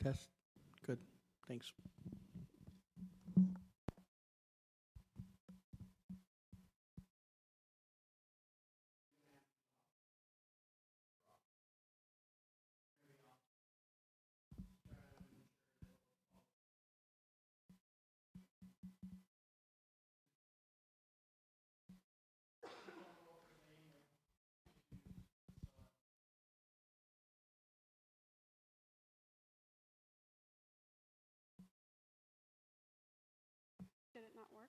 Test. Good. Thanks. Did it not work?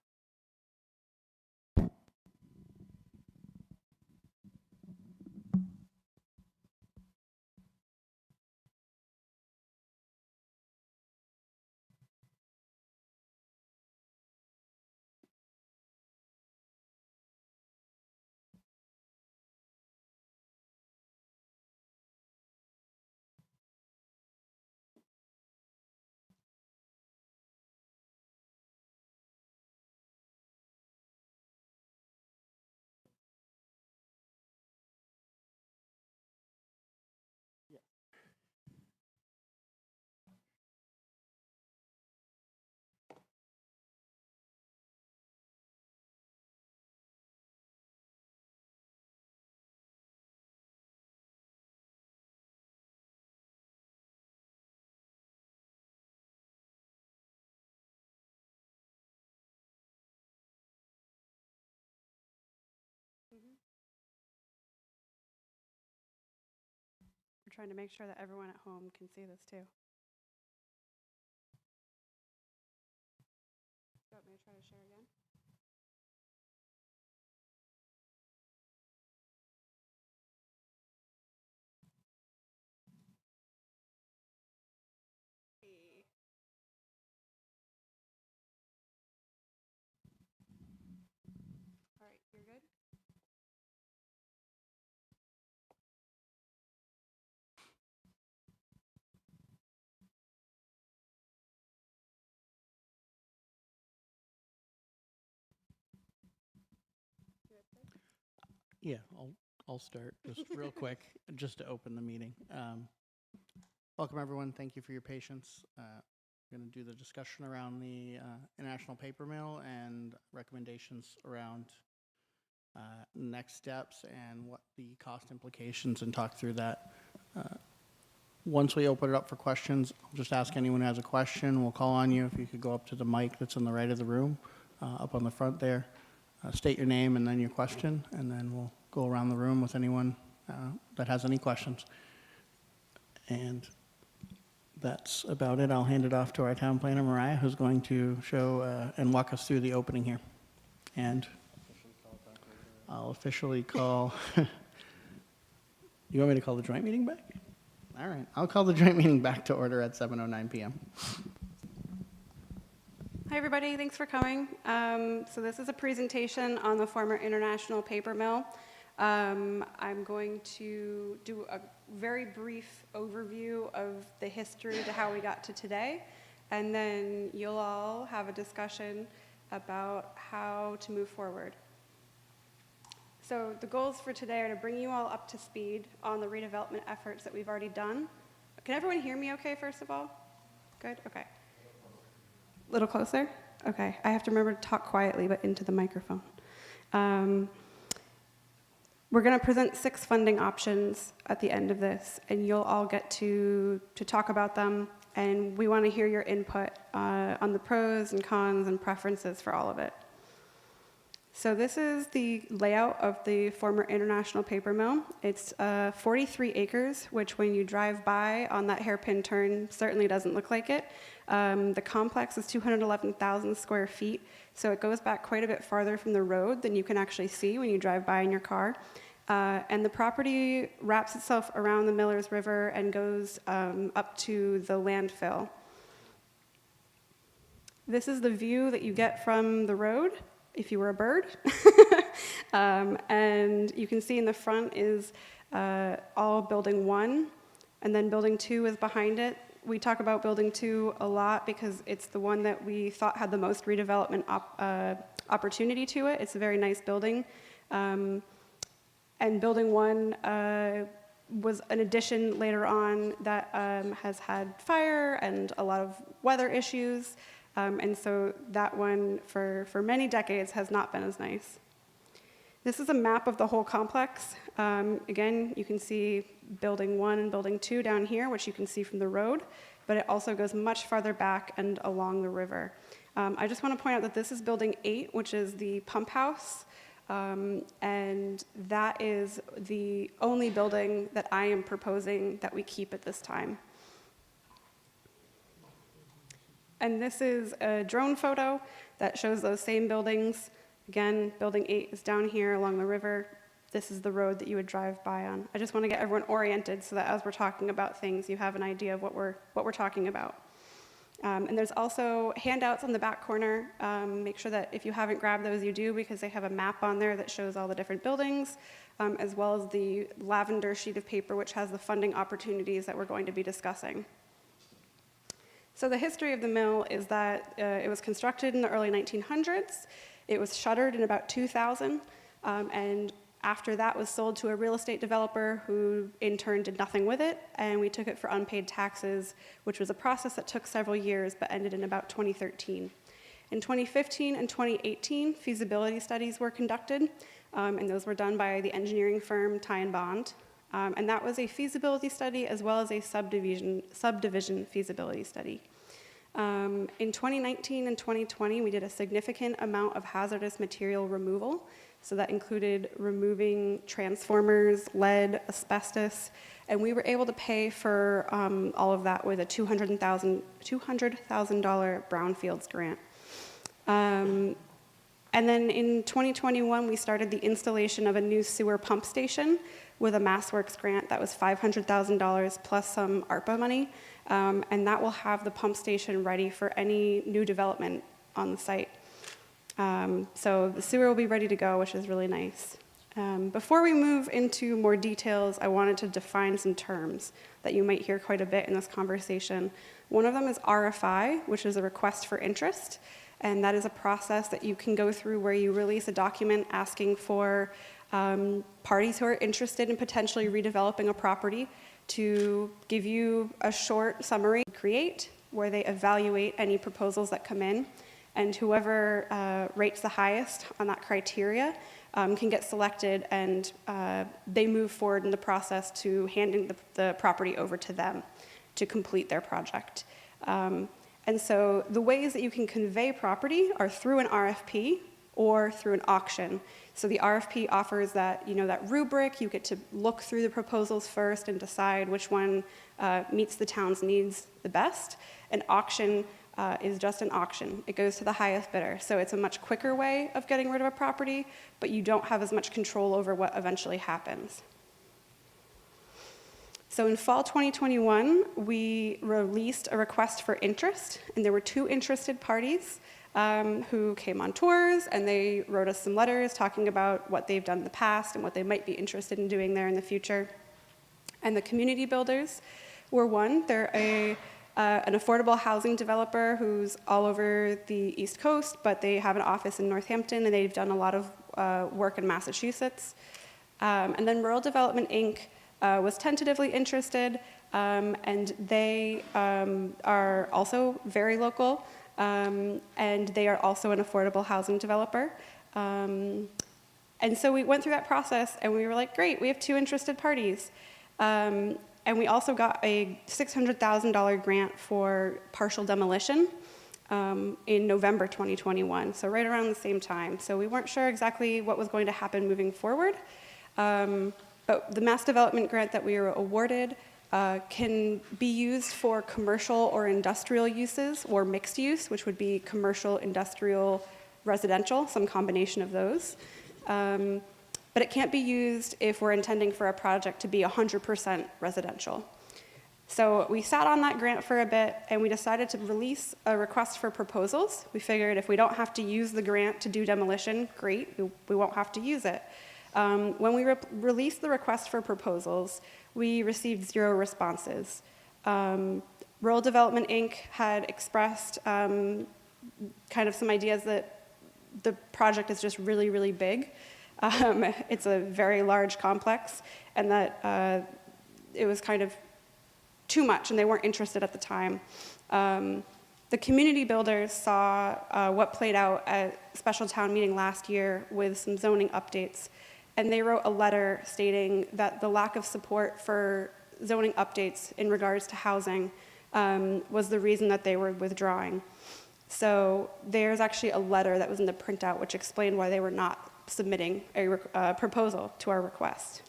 We're trying to make sure that everyone at home can see this too. You want me to try to share again? All right, you're good? Yeah, I'll start just real quick, just to open the meeting. Welcome, everyone. Thank you for your patience. We're going to do the discussion around the International Paper Mill and recommendations around next steps and what the cost implications, and talk through that. Once we open it up for questions, I'll just ask anyone who has a question. We'll call on you. If you could go up to the mic that's on the right of the room, up on the front there. State your name and then your question, and then we'll go around the room with anyone that has any questions. And that's about it. I'll hand it off to our town planner, Mariah, who's going to show and walk us through the opening here. And I'll officially call... You want me to call the joint meeting back? All right. I'll call the joint meeting back to order at 7:09 p.m. Hi, everybody. Thanks for coming. So this is a presentation on the former International Paper Mill. I'm going to do a very brief overview of the history to how we got to today, and then you'll all have a discussion about how to move forward. So the goals for today are to bring you all up to speed on the redevelopment efforts that we've already done. Can everyone hear me okay, first of all? Good? Okay. A little closer? Okay. I have to remember to talk quietly, but into the microphone. We're going to present 6 funding options at the end of this, and you'll all get to talk about them, and we want to hear your input on the pros and cons and preferences for all of it. So this is the layout of the former International Paper Mill. It's 43 acres, which when you drive by on that hairpin turn certainly doesn't look like it. The complex is 211,000 square feet, so it goes back quite a bit farther from the road than you can actually see when you drive by in your car. And the property wraps itself around the Millers River and goes up to the landfill. This is the view that you get from the road if you were a bird. And you can see in the front is all building 1, and then building 2 is behind it. We talk about building 2 a lot because it's the one that we thought had the most redevelopment opportunity to it. It's a very nice building. And building 1 was an addition later on that has had fire and a lot of weather issues. And so that one, for many decades, has not been as nice. This is a map of the whole complex. Again, you can see building 1 and building 2 down here, which you can see from the road, but it also goes much farther back and along the river. I just want to point out that this is building 8, which is the pump house, and that is the only building that I am proposing that we keep at this time. And this is a drone photo that shows those same buildings. Again, building 8 is down here along the river. This is the road that you would drive by on. I just want to get everyone oriented so that as we're talking about things, you have an idea of what we're talking about. And there's also handouts on the back corner. Make sure that if you haven't grabbed those, you do, because they have a map on there that shows all the different buildings, as well as the lavender sheet of paper, which has the funding opportunities that we're going to be discussing. So the history of the mill is that it was constructed in the early 1900s. It was shuttered in about 2000, and after that was sold to a real estate developer who in turn did nothing with it, and we took it for unpaid taxes, which was a process that took several years but ended in about 2013. In 2015 and 2018, feasibility studies were conducted, and those were done by the engineering firm Ty & Bond. And that was a feasibility study as well as a subdivision feasibility study. In 2019 and 2020, we did a significant amount of hazardous material removal. So that included removing transformers, lead, asbestos, and we were able to pay for all of that with a $200,000 brownfields grant. And then in 2021, we started the installation of a new sewer pump station with a MassWorks grant that was $500,000 plus some ARPA money, and that will have the pump station ready for any new development on the site. So the sewer will be ready to go, which is really nice. Before we move into more details, I wanted to define some terms that you might hear quite a bit in this conversation. One of them is RFI, which is a request for interest. And that is a process that you can go through where you release a document asking for parties who are interested in potentially redeveloping a property to give you a short summary, create, where they evaluate any proposals that come in. And whoever rates the highest on that criteria can get selected, and they move forward in the process to handing the property over to them to complete their project. And so the ways that you can convey property are through an RFP or through an auction. So the RFP offers that, that rubric. You get to look through the proposals first and decide which one meets the town's needs the best. An auction is just an auction. It goes to the highest bidder. So it's a much quicker way of getting rid of a property, but you don't have as much control over what eventually happens. So in fall 2021, we released a request for interest, and there were 2 interested parties who came on tours, and they wrote us some letters talking about what they've done in the past and what they might be interested in doing there in the future. And the community builders were one. They're an affordable housing developer who's all over the East Coast, but they have an office in Northampton, and they've done a lot of work in Massachusetts. And then Rural Development, Inc. Was tentatively interested, and they are also very local, and they are also an affordable housing developer. And so we went through that process, and we were like, great, we have 2 interested parties. And we also got a $600,000 grant for partial demolition in November 2021, so right around the same time. So we weren't sure exactly what was going to happen moving forward. But the mass development grant that we were awarded can be used for commercial or industrial uses, or mixed use, which would be commercial, industrial, residential, some combination of those. But it can't be used if we're intending for a project to be 100% residential. So we sat on that grant for a bit, and we decided to release a request for proposals. We figured if we don't have to use the grant to do demolition, great, we won't have to use it. When we released the request for proposals, we received 0 responses. Rural Development, Inc. had expressed kind of some ideas that the project is just really, really big. It's a very large complex, and that it was kind of too much, and they weren't interested at the time. The community builders saw what played out at special town meeting last year with some zoning updates, and they wrote a letter stating that the lack of support for zoning updates in regards to housing was the reason that they were withdrawing. So there's actually a letter that was in the printout which explained why they were not submitting a proposal to our request.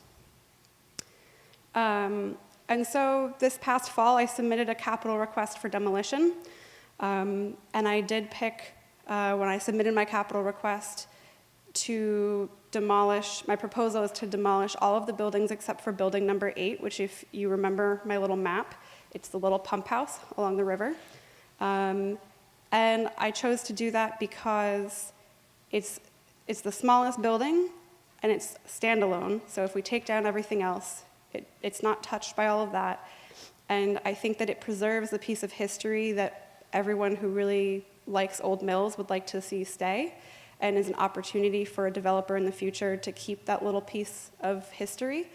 And so this past fall, I submitted a capital request for demolition. And I did pick, when I submitted my capital request, to demolish, my proposal is to demolish all of the buildings except for building number 8, which, if you remember my little map, it's the little pump house along the river. And I chose to do that because it's the smallest building and it's standalone. So if we take down everything else, it's not touched by all of that. And I think that it preserves the piece of history that everyone who really likes old mills would like to see stay, and is an opportunity for a developer in the future to keep that little piece of history.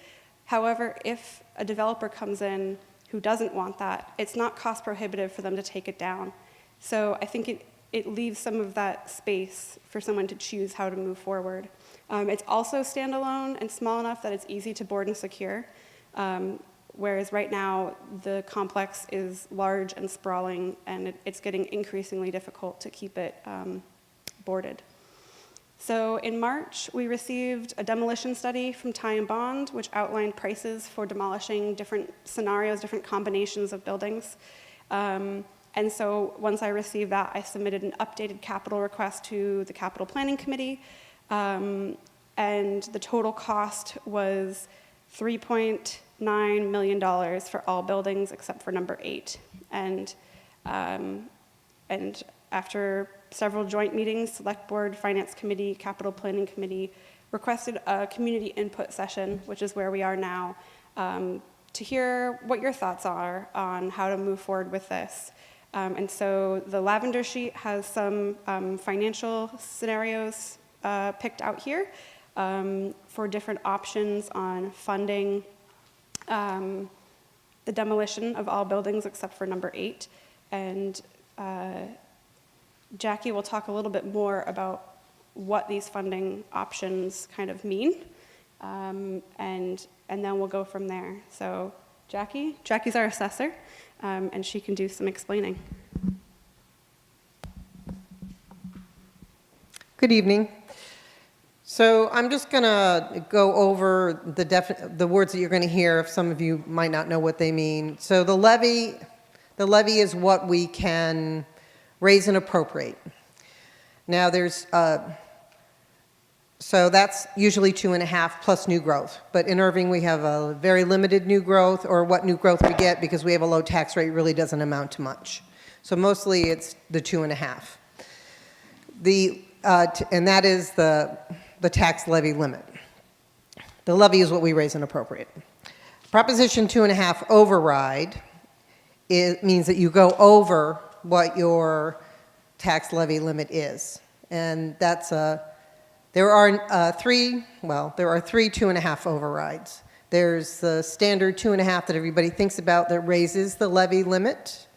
However, if a developer comes in who doesn't want that, it's not cost prohibitive for them to take it down. So I think it leaves some of that space for someone to choose how to move forward. It's also standalone and small enough that it's easy to board and secure, whereas right now the complex is large and sprawling, and it's getting increasingly difficult to keep it boarded. So in March, we received a demolition study from Ty and Bond, which outlined prices for demolishing different scenarios, different combinations of buildings. And so once I received that, I submitted an updated capital request to the Capital Planning Committee, and the total cost was $3.9 million for all buildings except for number 8. And after several joint meetings, Select Board, Finance Committee, Capital Planning Committee requested a community input session, which is where we are now, to hear what your thoughts are on how to move forward with this. And so the lavender sheet has some financial scenarios picked out here for different options on funding the demolition of all buildings except for number 8. And Jackie will talk a little bit more about what these funding options kind of mean, and then we'll go from there. So Jackie's our assessor, and she can do some explaining. Good evening. So I'm just going to go over the words that you're going to hear, if some of you might not know what they mean. So the levy is what we can raise and appropriate. Now there's, so that's usually 2.5 plus new growth. But in Erving, we have a very limited new growth, or what new growth we get, because we have a low tax rate, really doesn't amount to much. So mostly it's the 2.5. And that is the tax levy limit. The levy is what we raise and appropriate. Proposition 2.5 override means that you go over what your tax levy limit is. And that's there are three 2.5 overrides. There's the standard 2.5 that everybody thinks about that raises the levy limit.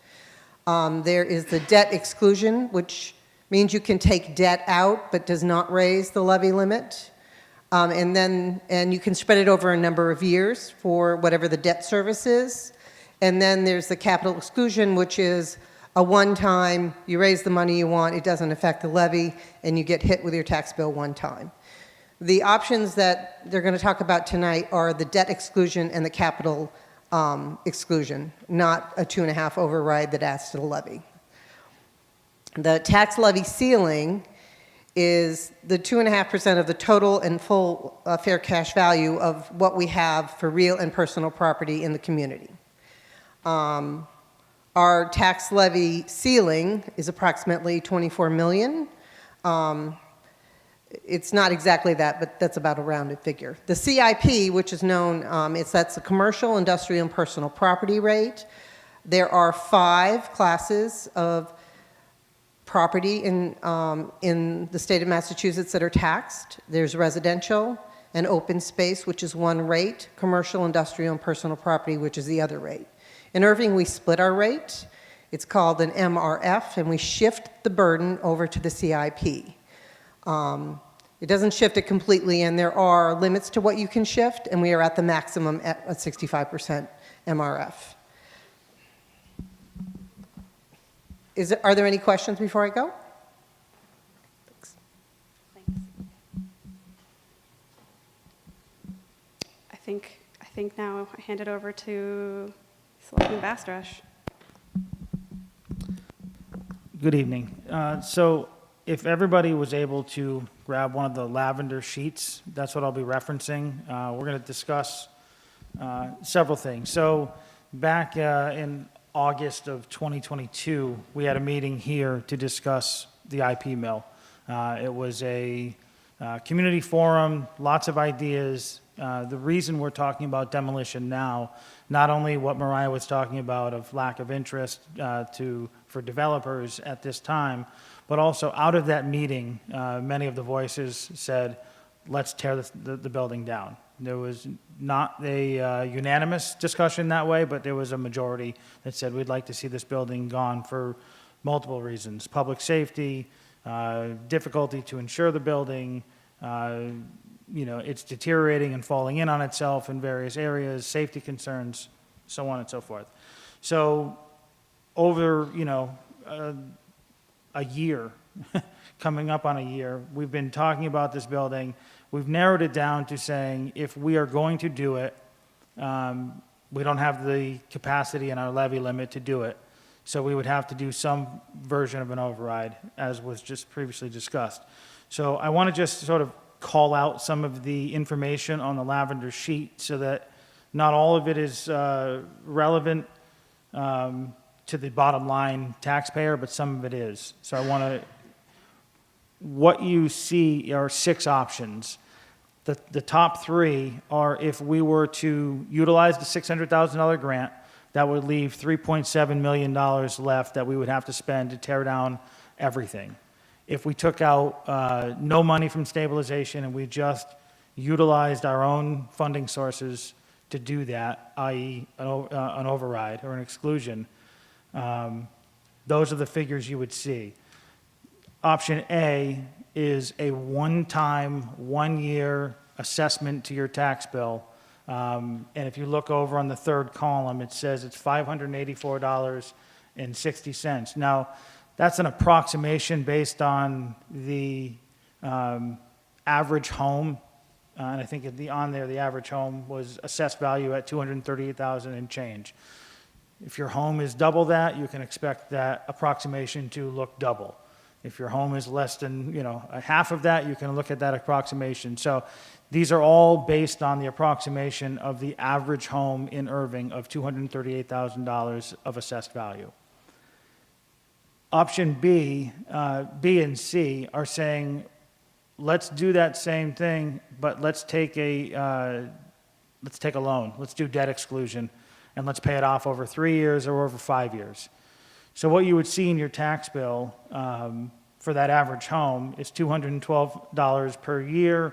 There is the debt exclusion, which means you can take debt out but does not raise the levy limit. And you can spread it over a number of years for whatever the debt service is. And then there's the capital exclusion, which is a one-time, you raise the money you want, it doesn't affect the levy, and you get hit with your tax bill one time. The options that they're going to talk about tonight are the debt exclusion and the capital exclusion, not a 2.5 override that adds to the levy. The tax levy ceiling is the 2.5% of the total and full fair cash value of what we have for real and personal property in the community. Our tax levy ceiling is approximately $24 million. It's not exactly that, but that's about a rounded figure. The CIP, which is known, that's the commercial, industrial, and personal property rate. There are 5 classes of property in the state of Massachusetts that are taxed. There's residential, and open space, which is one rate, commercial, industrial, and personal property, which is the other rate. In Erving, we split our rate. It's called an MRF, and we shift the burden over to the CIP. It doesn't shift it completely, and there are limits to what you can shift, and we are at the maximum at a 65% MRF. Are there any questions before I go? Thanks. I think now I hand it over to Selectman Bastrash. Good evening. So if everybody was able to grab one of the lavender sheets, that's what I'll be referencing. We're going to discuss several things. So back in August of 2022, we had a meeting here to discuss the IP mill. It was a community forum, lots of ideas. The reason we're talking about demolition now, not only what Mariah was talking about of lack of interest for developers at this time, but also out of that meeting, many of the voices said, let's tear the building down. There was not a unanimous discussion that way, but there was a majority that said we'd like to see this building gone for multiple reasons: public safety, difficulty to insure the building, it's deteriorating and falling in on itself in various areas, safety concerns, so on and so forth. So over, a year, coming up on a year, we've been talking about this building. We've narrowed it down to saying if we are going to do it, we don't have the capacity in our levy limit to do it. So we would have to do some version of an override, as was just previously discussed. So I want to just sort of call out some of the information on the lavender sheet so that not all of it is relevant to the bottom line taxpayer, but some of it is. So what you see are 6 options. The top 3 are if we were to utilize the $600,000 grant, that would leave $3.7 million left that we would have to spend to tear down everything. If we took out no money from stabilization and we just utilized our own funding sources to do that, i.e. an override or an exclusion, those are the figures you would see. Option A is a one-time, one-year assessment to your tax bill. And if you look over on the 3rd column, it says it's $584.60. Now, that's an approximation based on the average home. And I think on there, the average home was assessed value at $238,000 and change. If your home is double that, you can expect that approximation to look double. If your home is less than, a half of that, you can look at that approximation. So these are all based on the approximation of the average home in Erving of $238,000 of assessed value. Option B, B and C are saying, let's do that same thing, but let's take a loan. Let's do debt exclusion, and let's pay it off over 3 years or over 5 years. So what you would see in your tax bill for that average home is $212 per year.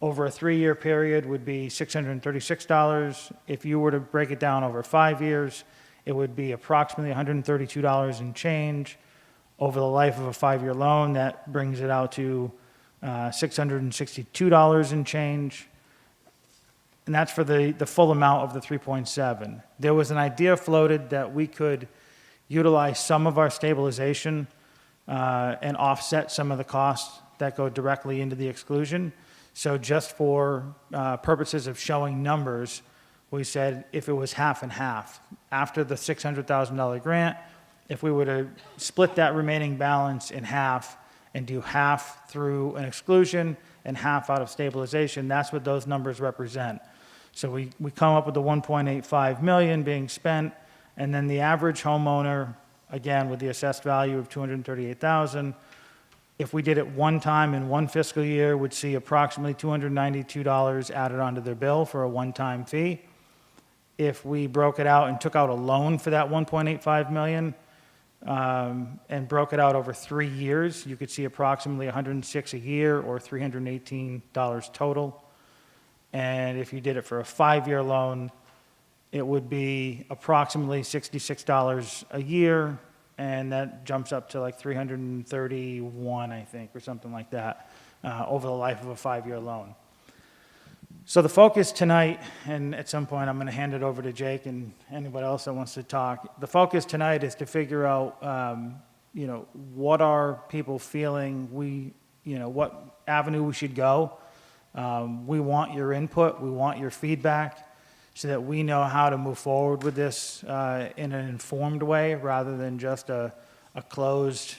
Over a 3-year period would be $636. If you were to break it down over 5 years, it would be approximately $132 and change. Over the life of a 5-year loan, that brings it out to $662 and change. And that's for the full amount of the 3.7. There was an idea floated that we could utilize some of our stabilization and offset some of the costs that go directly into the exclusion. So just for purposes of showing numbers, we said if it was half and half, after the $600,000 grant, if we were to split that remaining balance in half and do half through an exclusion and half out of stabilization, that's what those numbers represent. So we come up with the $1.85 million being spent, and then the average homeowner, again, with the assessed value of $238,000, if we did it one time in one fiscal year, would see approximately $292 added onto their bill for a one-time fee. If we broke it out and took out a loan for that $1.85 million and broke it out over 3 years, you could see approximately $106 a year or $318 total. And if you did it for a 5-year loan, it would be approximately $66 a year, and that jumps up to like $331, I think, or something like that, over the life of a 5-year loan. So the focus tonight, and at some point I'm going to hand it over to Jake and anybody else that wants to talk. The focus tonight is to figure out, what are people feeling what avenue we should go. We want your input, we want your feedback, so that we know how to move forward with this in an informed way, rather than just a closed,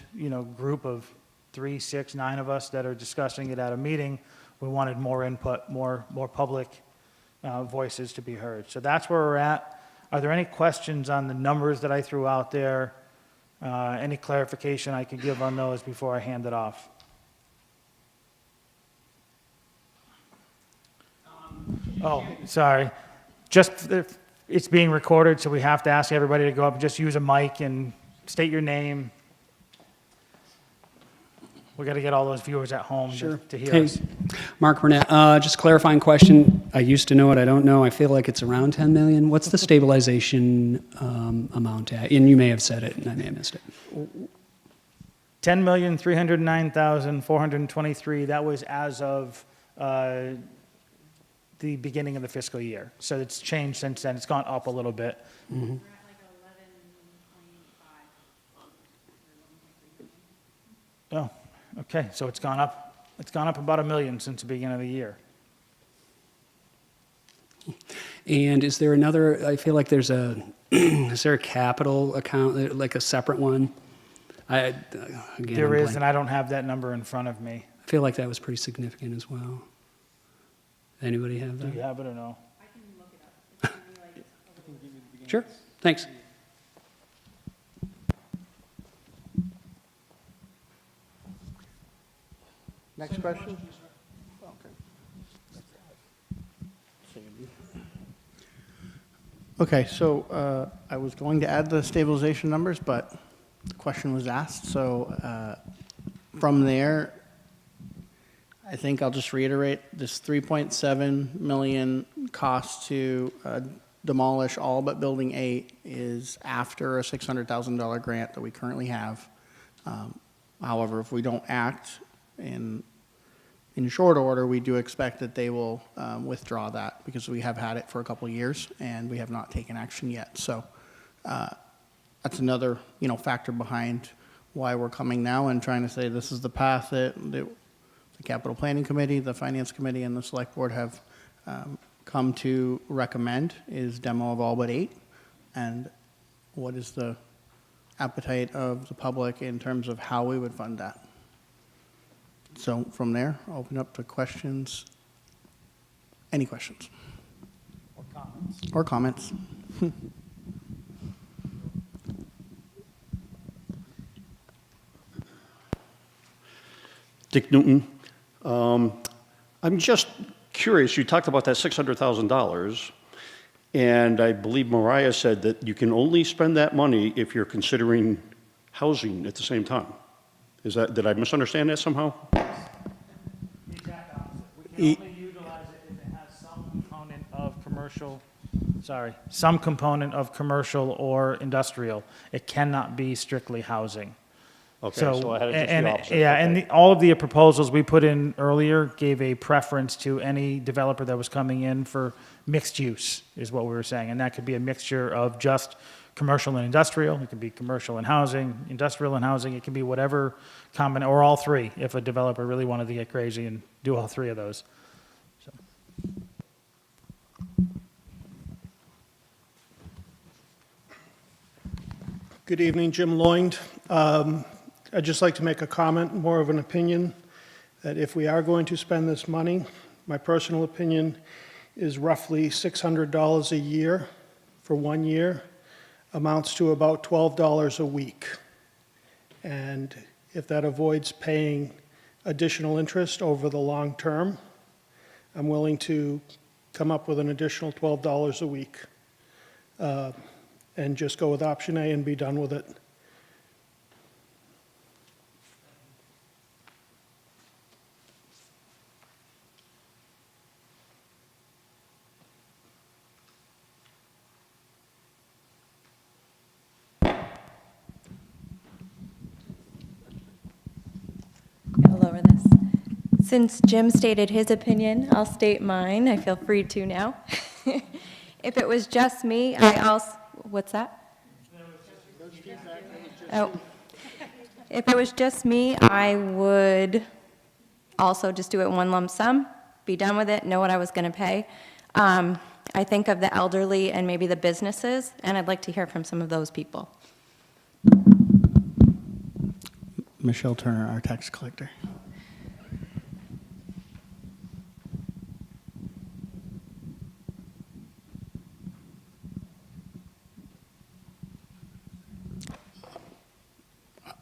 group of 3, 6, 9 of us that are discussing it at a meeting. We wanted more input, more public voices to be heard. So that's where we're at. Are there any questions on the numbers that I threw out there? Any clarification I could give on those before I hand it off? Oh, sorry. It's being recorded, so we have to ask everybody to go up and just use a mic and state your name. We got to get all those viewers at home to hear Hey, us. Mark Burnett, just clarifying question. I used to know it, I don't know. I feel like it's around 10 million. What's the stabilization amount at? And you may have said it, and I may have missed it. 10,309,423. That was as of the beginning of the fiscal year. So it's changed since then. It's gone up a little bit. Mm-hmm. Oh, okay. So it's gone up. It's gone up about $1 million since the beginning of the year. And is there another, I feel like there's is there a capital account, like a separate one? Again, There I'm is, blank. and I don't have that number in front of me. I feel like that was pretty significant as well. Anybody have Do you that? have it or no? Sure, thanks. Next question? Okay, so I was going to add the stabilization numbers, but the question was asked. So from there, I think I'll just reiterate this 3.7 million cost to demolish all but Building 8 is after a $600,000 grant that we currently have. However, if we don't act in short order, we do expect that they will withdraw that, because we have had it for a couple of years and we have not taken action yet. So that's another factor behind why we're coming now and trying to say this is the path that the Capital Planning Committee, the Finance Committee, and the Select Board have come to recommend is demo of all but 8. And what is the appetite of the public in terms of how we would fund that? So from there, I'll open up to questions. Any questions? Or comments? Or comments? Dick Newton. I'm just curious, you talked about that $600,000, and I believe Mariah said that you can only spend that money if you're considering housing at the same time. Did I misunderstand that somehow? The exact opposite. We can only utilize it if it has some component of commercial or industrial. It cannot be strictly housing. Okay, so I had it just the opposite. Yeah, Okay. and all of the proposals we put in earlier gave a preference to any developer that was coming in for mixed use, is what we were saying. And that could be a mixture of just commercial and industrial. It could be commercial and housing, industrial and housing. It can be whatever or all three, if a developer really wanted to get crazy and do all 3 of those. So. Good evening, Jim Lloyd. I'd just like to make a comment, more of an opinion, that if we are going to spend this money, my personal opinion is roughly $600 a year for 1 year, amounts to about $12 a week. And if that avoids paying additional interest over the long term, I'm willing to come up with an additional $12 a week and just go with option A and be done with it. I'll lower this. Since Jim stated his opinion, I'll state mine. I feel free to now. If it was just me, I also, what's that? Oh. If it was just me, I would also just do it one lump sum, be done with it, know what I was going to pay. I think of the elderly and maybe the businesses, and I'd like to hear from some of those people. Michelle Turner, our tax collector.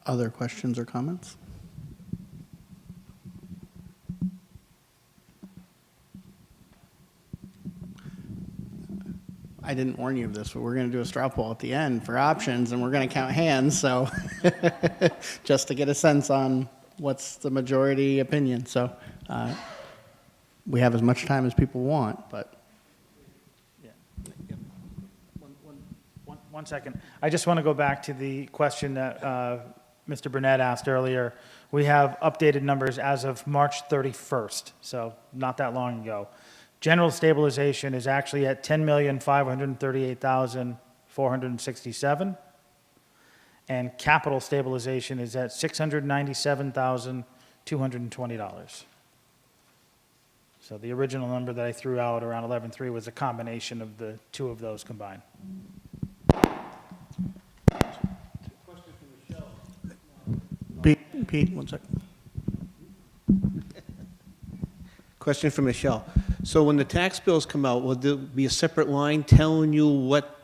Other questions or comments? I didn't warn you of this, but we're going to do a straw poll at the end for options, and we're going to count hands, so just to get a sense on what's the majority opinion. So we have as much time as people want, but. One second. I just want to go back to the question that Mr. Burnett asked earlier. We have updated numbers as of March 31st, so not that long ago. General stabilization is actually at $10,538,467, and capital stabilization is at $697,220. So the original number that I threw out around 11.3 was a combination of the two of those combined. Pete, 1 second. Question for Michelle. So when the tax bills come out, will there be a separate line telling you what,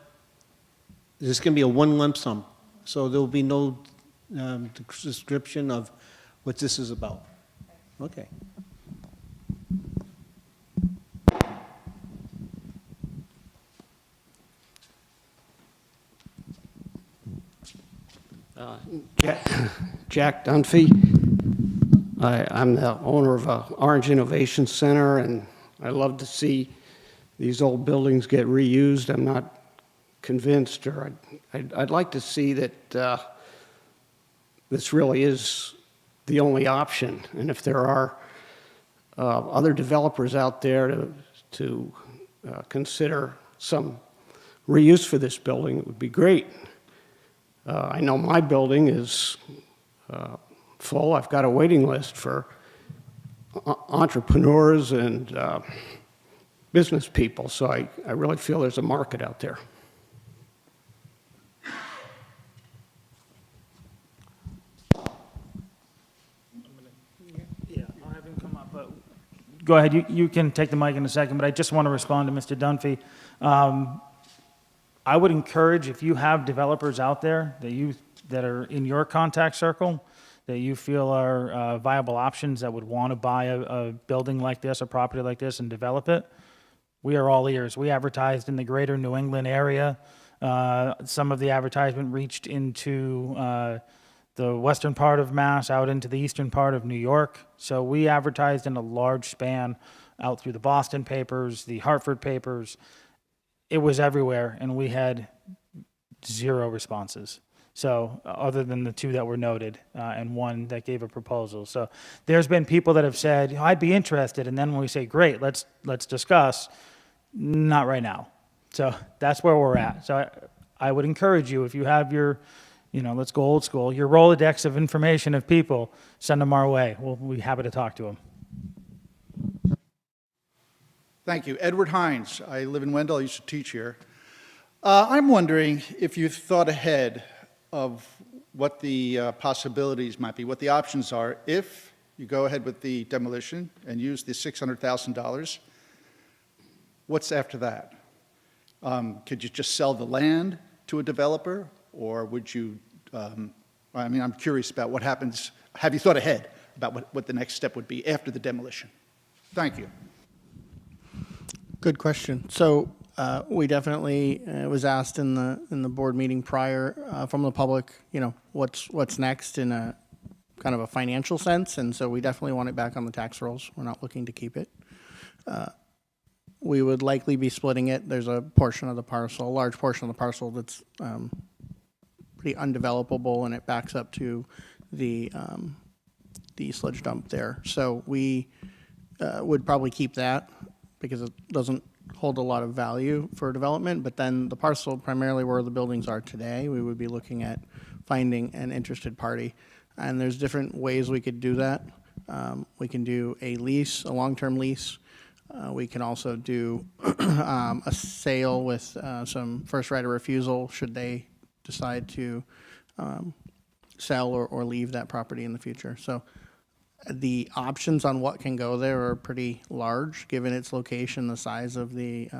is this going to be a one lump sum? So there will be no description of what this is about? Okay. Jack Dunphy. I'm the owner of Orange Innovation Center, and I love to see these old buildings get reused. I'm not convinced, or I'd like to see that this really is the only option. And if there are other developers out there to consider some reuse for this building, it would be great. I know my building is full. I've got a waiting list for entrepreneurs and business people, so I really feel there's a market out there. Yeah, I'll have him come up, but go ahead, you can take the mic in a second, but I just want to respond to Mr. Dunphy. I would encourage, if you have developers out there that are in your contact circle, that you feel are viable options that would want to buy a building like this, a property like this, and develop it, we are all ears. We advertised in the greater New England area. Some of the advertisement reached into the western part of Mass, out into the eastern part of New York. So we advertised in a large span out through the Boston papers, the Hartford papers. It was everywhere, and we had 0 responses. So other than the 2 that were noted and 1 that gave a proposal. So there's been people that have said, I'd be interested. And then when we say, great, let's discuss, not right now. So that's where we're at. So I would encourage you, if you have your, let's go old school, your Rolodex of information of people, send them our way. We'll be happy to talk to them. Thank you. Edward Hines. I live in Wendell. I used to teach here. I'm wondering if you thought ahead of what the possibilities might be, what the options are if you go ahead with the demolition and use the $600,000. What's after that? Could you just sell the land to a developer, or would you, I'm curious about what happens. Have you thought ahead about what the next step would be after the demolition? Thank you. Good question. So we definitely, it was asked in the board meeting prior from the public, what's next in a kind of a financial sense, and so we definitely want it back on the tax rolls. We're not looking to keep it. We would likely be splitting it. There's a portion of the parcel, a large portion of the parcel that's pretty undevelopable, and it backs up to the the sludge dump there. So we would probably keep that because it doesn't hold a lot of value for development. But then the parcel primarily where the buildings are today, we would be looking at finding an interested party. And there's different ways we could do that. We can do a lease, a long-term lease. We can also do a sale with some first right of refusal should they decide to sell or leave that property in the future. So the options on what can go there are pretty large, given its location, the size of the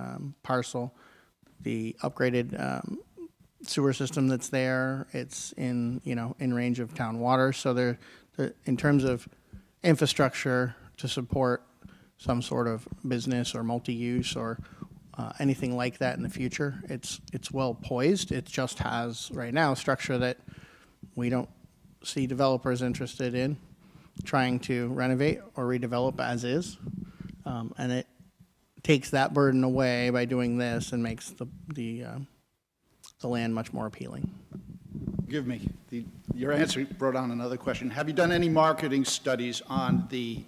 parcel, the upgraded sewer system that's there. It's in, in range of town water. So they're in terms of infrastructure to support some sort of business or multi-use or anything like that in the future, it's well poised. It just has right now a structure that we don't see developers interested in trying to renovate or redevelop as is. And it takes that burden away by doing this and makes the land much more appealing. Forgive me, your answer brought on another question. Have you done any marketing studies on the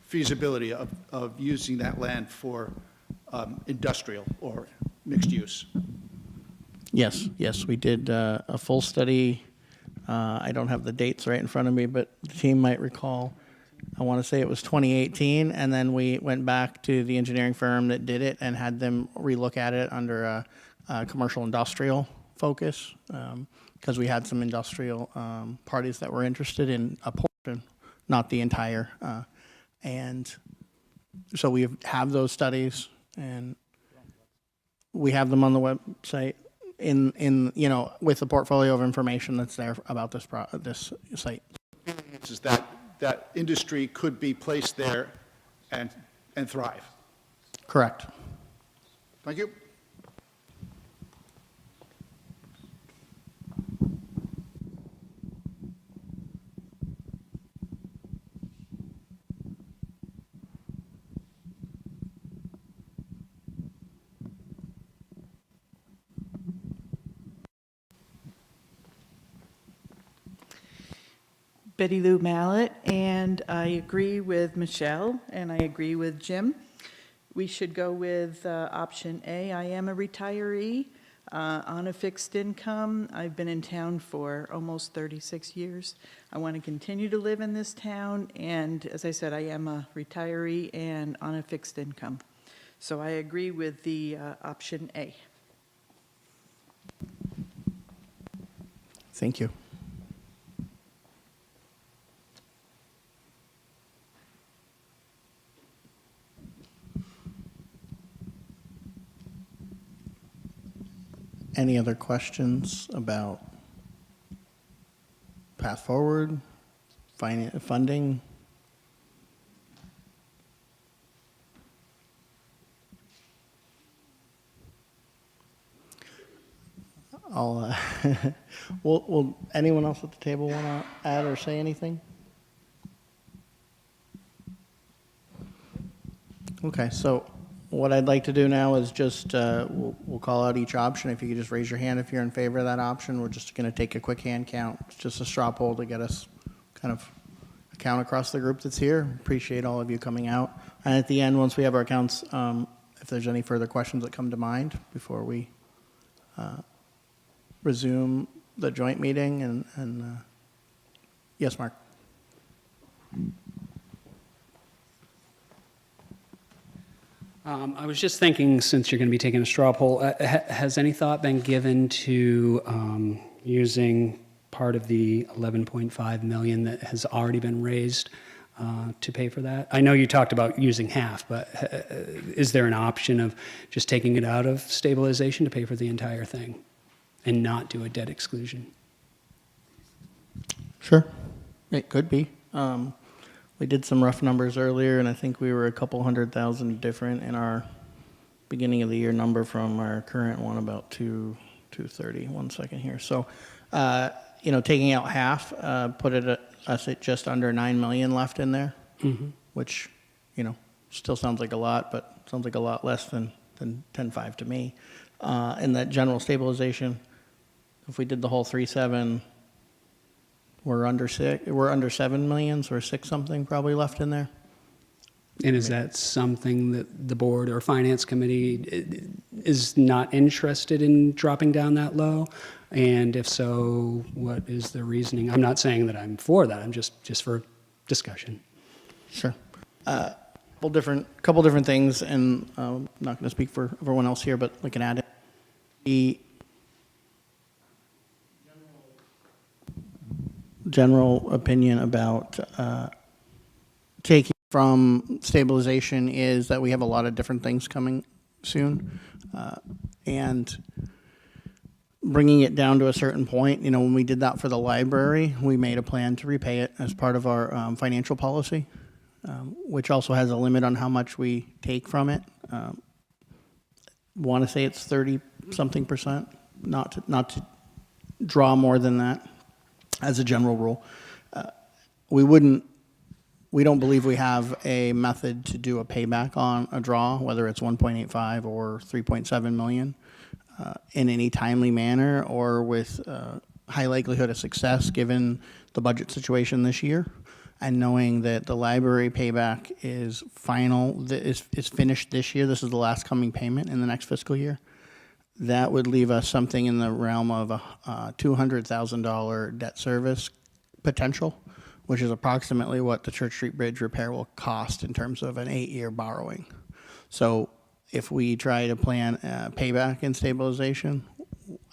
feasibility of using that land for industrial or mixed use? Yes, we did a full study. I don't have the dates right in front of me, but the team might recall. I want to say it was 2018, and then we went back to the engineering firm that did it and had them relook at it under a commercial industrial focus, because we had some industrial parties that were interested in a portion, not the entire. And so we have those studies, and we have them on the website in with the portfolio of information that's there about this site. Is that industry could be placed there and thrive? Correct. Thank you. Betty Lou Mallet, and I agree with Michelle, and I agree with Jim. We should go with option A. I am a retiree on a fixed income. I've been in town for almost 36 years. I want to continue to live in this town, and as I said, I am a retiree and on a fixed income. So I agree with the option A. Thank you. Any other questions about path forward, funding? I'll, will anyone else at the table want to add or say anything? Okay, so what I'd like to do now is just, we'll call out each option. If you could just raise your hand if you're in favor of that option. We're just going to take a quick hand count. It's just a straw poll to get us kind of a count across the group that's here. Appreciate all of you coming out. And at the end, once we have our counts, if there's any further questions that come to mind before we resume the joint meeting. And yes, Mark. I was just thinking, since you're going to be taking a straw poll, has any thought been given to using part of the 11.5 million that has already been raised to pay for that? I know you talked about using half, but is there an option of just taking it out of stabilization to pay for the entire thing and not do a debt exclusion? Sure, it could be. We did some rough numbers earlier, and I think we were a couple 100,000 different in our beginning of the year number from our current one, about 230. 1 second here. So, taking out half, put it at us at just under 9 million left in there, which, still sounds like a lot, but sounds like a lot less than 10.5 to me. And that general stabilization, if we did the whole 3.7, We're under 7 million, so we're 6 something probably left in there. And is that something that the board or finance committee is not interested in dropping down that low? And if so, what is the reasoning? I'm not saying that I'm for that, I'm just for discussion. Sure. Couple different things, and I'm not going to speak for everyone else here, but we can add it. The general opinion about taking from stabilization is that we have a lot of different things coming soon, and bringing it down to a certain point. You know, when we did that for the library, we made a plan to repay it as part of our financial policy, which also has a limit on how much we take from it. Want to say it's 30-something%, not to draw more than that as a general rule. We don't believe we have a method to do a payback on a draw, whether it's 1.85 or 3.7 million, in any timely manner or with high likelihood of success given the budget situation this year. And knowing that the library payback is is finished this year, this is the last coming payment in the next fiscal year, that would leave us something in the realm of a $200,000 debt service potential, which is approximately what the Church Street Bridge repair will cost in terms of an 8-year borrowing. So if we try to plan payback and stabilization,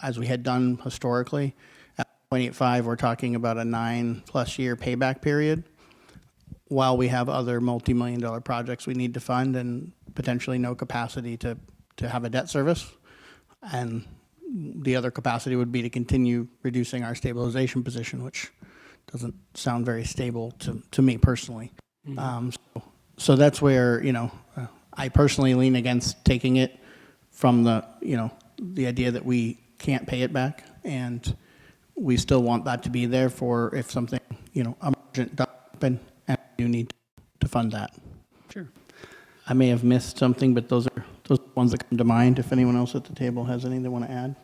as we had done historically, at 0.85, we're talking about a 9+ year payback period, while we have other multi-million-dollar projects we need to fund and potentially no capacity to have a debt service. And the other capacity would be to continue reducing our stabilization position, which doesn't sound very stable to me personally. So that's where, I personally lean against taking it from the idea that we can't pay it back, and we still want that to be there for if something, emergent does happen, and you need to fund that. Sure. I may have missed something, but those are the ones that come to mind. If anyone else at the table has anything they want to add.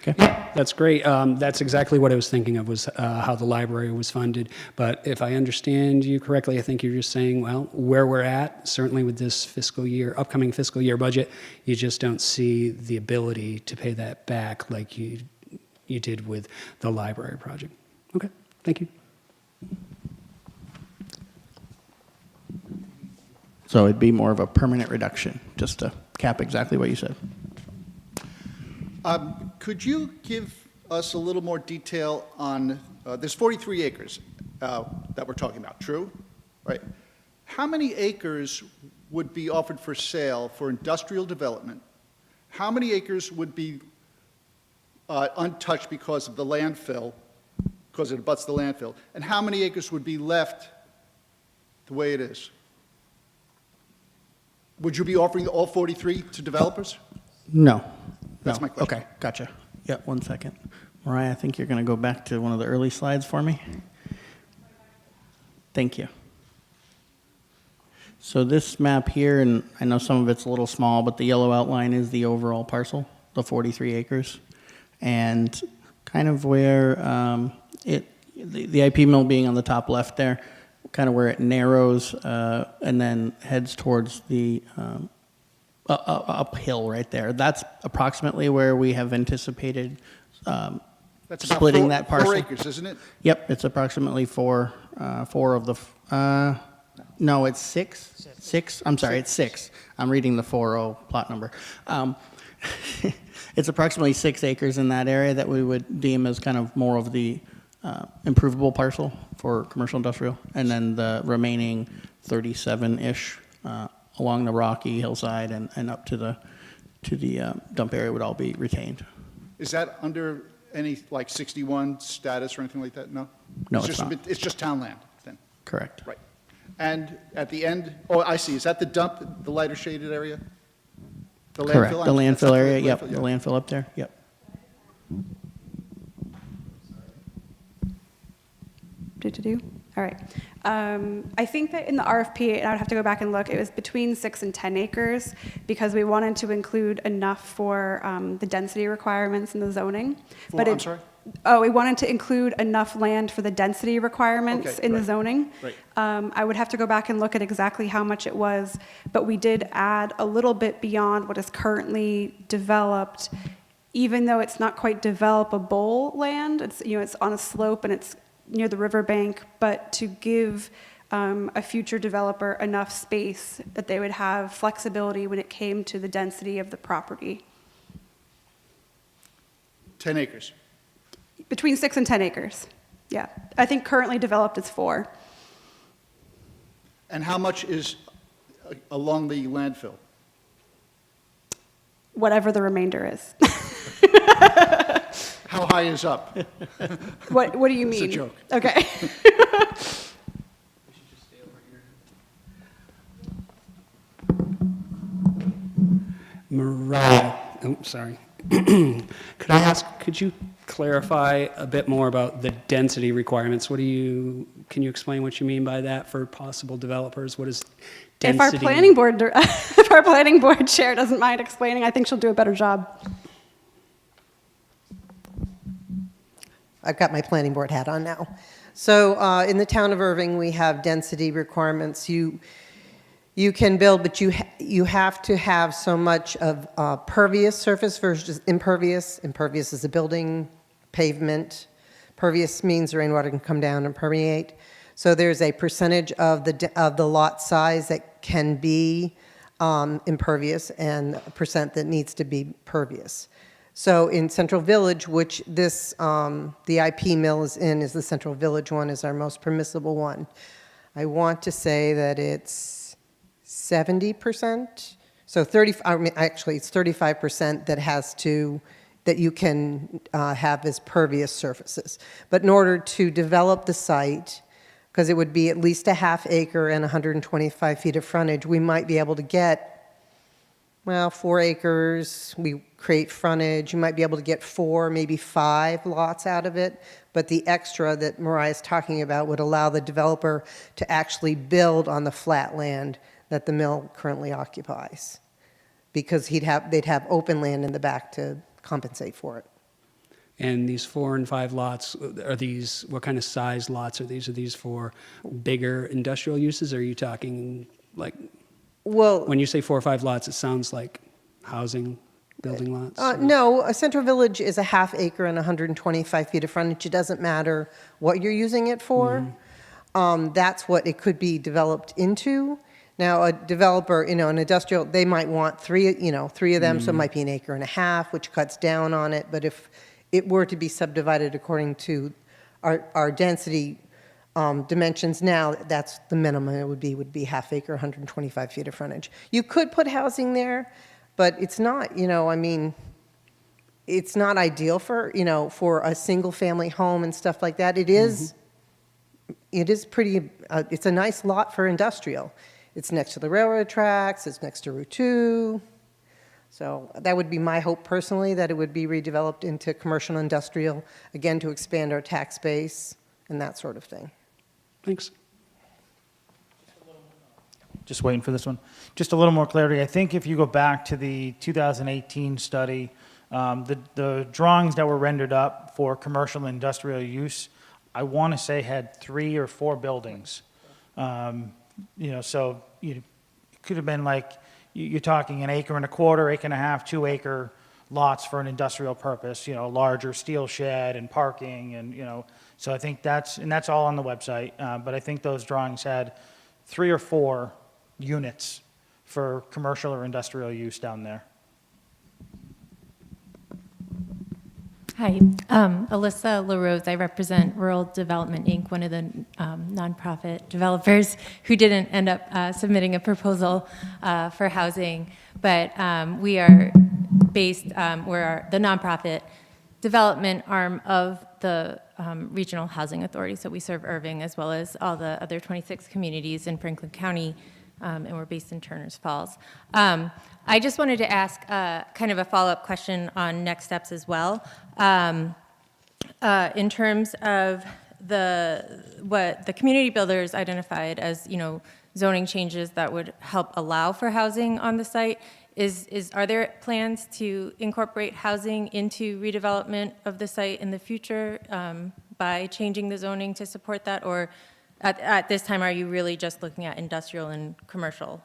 Okay. Yeah, that's great. That's exactly what I was thinking of, was how the library was funded. But if I understand you correctly, I think you're just saying, well, where we're at, certainly with this upcoming fiscal year budget, you just don't see the ability to pay that back like you did with the library project. Okay, thank you. So it'd be more of a permanent reduction, just to cap exactly what you said. Could you give us a little more detail on, there's 43 acres that we're talking about, true? Right. How many acres would be offered for sale for industrial development? How many acres would be untouched because of the landfill, because it abuts the landfill? And how many acres would be left the way it is? Would you be offering all 43 to developers? No. That's my question. Okay, gotcha. Yeah, 1 second. Mariah, I think you're going to go back to one of the early slides for me. Thank you. So this map here, and I know some of it's a little small, but the yellow outline is the overall parcel, the 43 acres. And kind of where the IP mill being on the top left there, kind of where it narrows and then heads towards the uphill right there. That's approximately where we have anticipated That's about splitting that parcel. 4 acres, isn't it? Yep, it's approximately four of the, no, it's six. Six, I'm sorry, it's 6. I'm reading the 4-0 plot number. It's approximately 6 acres in that area that we would deem as kind of more of the improvable parcel for commercial industrial, and then the remaining 37-ish along the rocky hillside and up to the dump area would all be retained. Is that under any, like, 61 status or anything like that? No? No, it's not. It's just town land, then? Correct. Right. And at the end, oh, I see, is that the dump, the lighter shaded area? The Correct. landfill? The That's landfill not area, the yep, landfill, the landfill up there, yep. Do? All right. I think that in the RFP, and I would have to go back and look, it was between 6 and 10 acres because we wanted to include enough for the density requirements in the zoning. I'm sorry? Oh, we wanted to include enough land for the density requirements Okay, in the right. zoning. Right. I would have to go back and look at exactly how much it was, but we did add a little bit beyond what is currently developed, even though it's not quite developable land. It's, it's on a slope and it's near the riverbank, but to give a future developer enough space that they would have flexibility when it came to the density of the property. 10 acres. Between 6 and 10 acres. Yeah. I think currently developed is 4. And how much is along the landfill? Whatever the remainder is. How high is up? What do you mean? It's a joke. Okay. Mariah, oh, sorry. Could you clarify a bit more about the density requirements? Can you explain what you mean by that for possible developers? What is density? If our planning board chair doesn't mind explaining, I think she'll do a better job. I've got my planning board hat on now. So in the town of Erving, we have density requirements. You can build, but you have to have so much of pervious surface versus impervious. Impervious is a building, pavement. Pervious means rainwater can come down and permeate. So there's a percentage of the lot size that can be impervious and a percent that needs to be pervious. So in Central Village, which this, the IP mill is in, is the Central Village one, is our most permissible one. I want to say that it's 70%. So actually it's 35% that you can have as pervious surfaces. But in order to develop the site, because it would be at least a half acre and 125 feet of frontage, we might be able to get, 4 acres, we create frontage, you might be able to get 4, maybe 5 lots out of it, but the extra that Mariah's talking about would allow the developer to actually build on the flat land that the mill currently occupies, because they'd have open land in the back to compensate for it. And these 4 and 5 lots, what kind of size lots are these? Are these for bigger industrial uses? Or are you talking like, Well, when you say 4 or 5 lots, it sounds like housing, building lots? no, a Central Village is a half acre and 125 feet of frontage. It doesn't matter what you're using it for. That's what it could be developed into. Now, a developer, an industrial, they might want 3 of them, so it might be an acre and a half, which cuts down on it. But if it were to be subdivided according to our density dimensions now, that's the minimum it would be half acre, 125 feet of frontage. You could put housing there, but it's not, it's not ideal for a single family home and stuff like that. It is pretty, it's a nice lot for industrial. It's next to the railroad tracks, it's next to Route 2. So that would be my hope personally, that it would be redeveloped into commercial industrial, again, to expand our tax base and that sort of thing. Thanks. Just waiting for this one. Just a little more clarity. I think if you go back to the 2018 study, the drawings that were rendered up for commercial and industrial use, I want to say had 3 or 4 buildings. So it could have been like, you're talking an acre and a quarter, acre and a half, 2 acre lots for an industrial purpose, larger steel shed and parking and, so I think that's all on the website. But I think those drawings had 3 or 4 units for commercial or industrial use down there. Hi, Alyssa LaRose. I represent Rural Development, Inc., one of the nonprofit developers who didn't end up submitting a proposal for housing. But we are based, we're the nonprofit development arm of the Regional Housing Authority. So we serve Erving as well as all the other 26 communities in Franklin County, and we're based in Turners Falls. I just wanted to ask kind of a follow-up question on next steps as well. In terms of what the community builders identified as, zoning changes that would help allow for housing on the site, are there plans to incorporate housing into redevelopment of the site in the future by changing the zoning to support that? Or at this time, are you really just looking at industrial and commercial,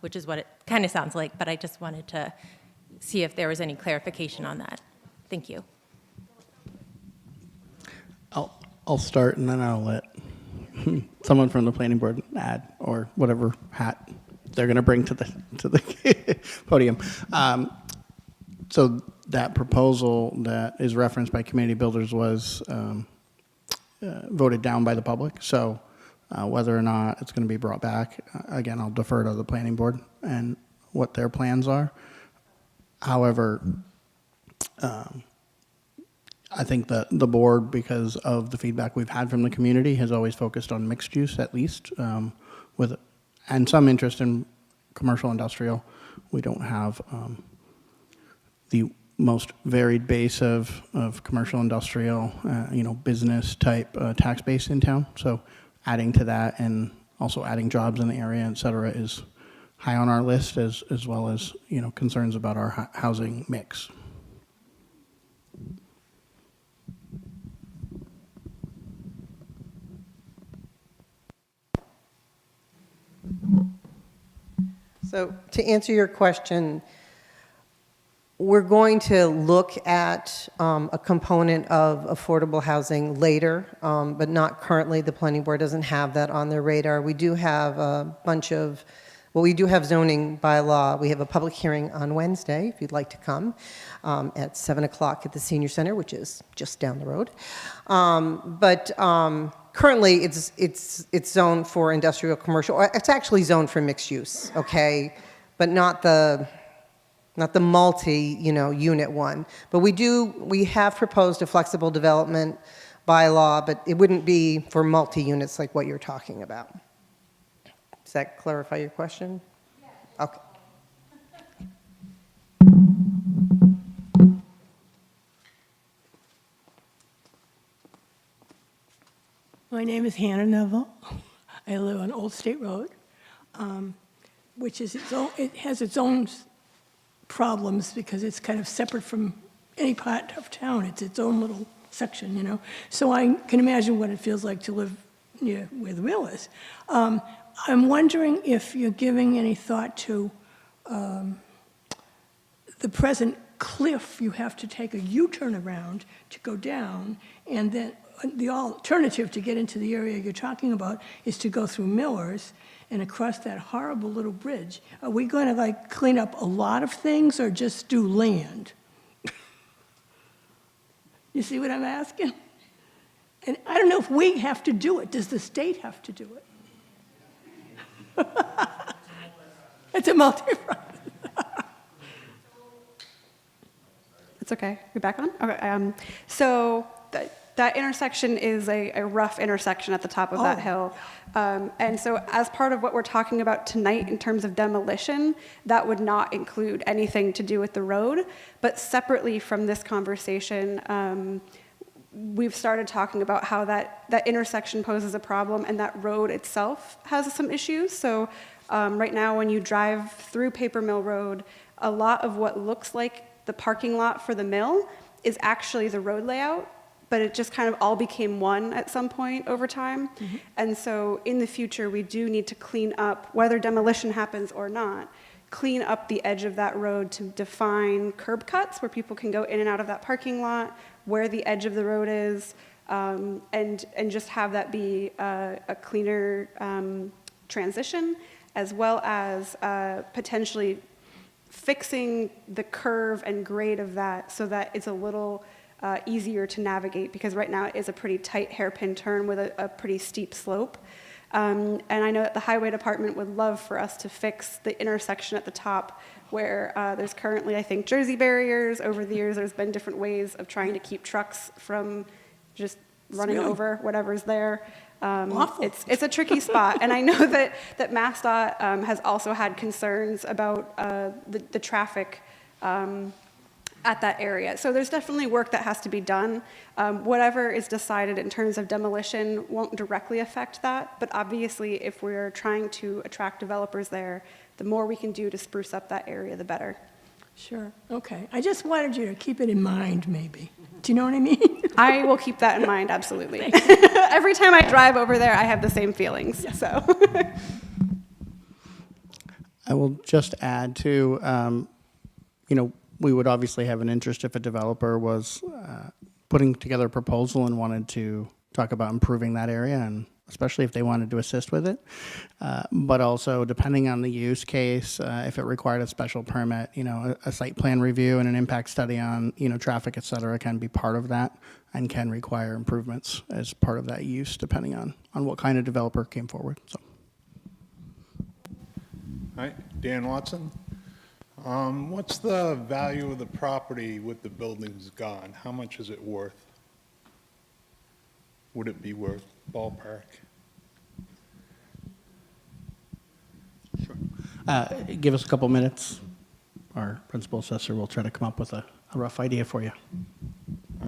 which is what it kind of sounds like, but I just wanted to see if there was any clarification on that. Thank you. I'll start and then I'll let someone from the planning board add, or whatever hat they're going to bring to the podium. So that proposal that is referenced by community builders was voted down by the public. So whether or not it's going to be brought back, again, I'll defer to the planning board and what their plans are. However, I think that the board, because of the feedback we've had from the community, has always focused on mixed use, at least, and some interest in commercial industrial. We don't have the most varied base of commercial industrial, business type tax base in town. So adding to that and also adding jobs in the area, et cetera, is high on our list, as well as, concerns about our housing mix. So to answer your question, we're going to look at a component of affordable housing later, but not currently. The planning board doesn't have that on their radar. We do have a bunch of, we do have zoning by law. We have a public hearing on Wednesday, if you'd like to come, at 7 o'clock at the senior center, which is just down the road. Currently, it's zoned for industrial commercial. It's actually zoned for mixed use, okay, but not the multi, unit one. But we have proposed a flexible development bylaw, but it wouldn't be for multi-units like what you're talking about. Does that clarify your question? Yes. Okay. My name is Hannah Neville. I live on Old State Road, which is it has its own problems because it's kind of separate from any part of town. It's its own little section, So I can imagine what it feels like to live near where the mill is. I'm wondering if you're giving any thought to the present cliff. You have to take a U-turn around to go down, and then the alternative to get into the area you're talking about is to go through Millers and across that horrible little bridge. Are we going to clean up a lot of things or just do land? You see what I'm asking? And I don't know if we have to do it. Does the state have to do it? It's a multi-process. It's okay. You're back on? Okay. So that intersection is a rough intersection at the top of that hill. And so as part of what we're talking about tonight in terms of demolition, that would not include anything to do with the road. But separately from this conversation, we've started talking about how that intersection poses a problem and that road itself has some issues. So right now when you drive through Paper Mill Road, a lot of what looks like the parking lot for the mill is actually the road layout, but it just kind of all became one at some point over time. Mm-hmm. And so in the future, we do need to clean up, whether demolition happens or not, clean up the edge of that road to define curb cuts where people can go in and out of that parking lot, where the edge of the road is, and just have that be a cleaner transition, as well as potentially fixing the curve and grade of that so that it's a little easier to navigate, because right now it is a pretty tight hairpin turn with a pretty steep slope. And I know that the highway department would love for us to fix the intersection at the top where there's currently, I think, Jersey barriers. Over the years, there's been different ways of trying to keep trucks from just running over whatever's there. It's a tricky spot, and I know that MassDOT has also had concerns about the traffic at that area. So there's definitely work that has to be done. Whatever is decided in terms of demolition won't directly affect that, but obviously if we're trying to attract developers there, the more we can do to spruce up that area, the better. Sure, okay. I just wanted you to keep it in mind, maybe. Do you know what I mean? I will keep that in mind, absolutely. Every time I drive over there, I have the same feelings, so. I will just add to, we would obviously have an interest if a developer was putting together a proposal and wanted to talk about improving that area, and especially if they wanted to assist with it. But also, depending on the use case, if it required a special permit, a site plan review and an impact study on, traffic, et cetera, can be part of that and can require improvements as part of that use, depending on what kind of developer came forward. So. Hi, Dan Watson. What's the value of the property with the buildings gone? How much is it worth? Would it be worth, ballpark? Give us a couple minutes. Our principal assessor will try to come up with a rough idea for you.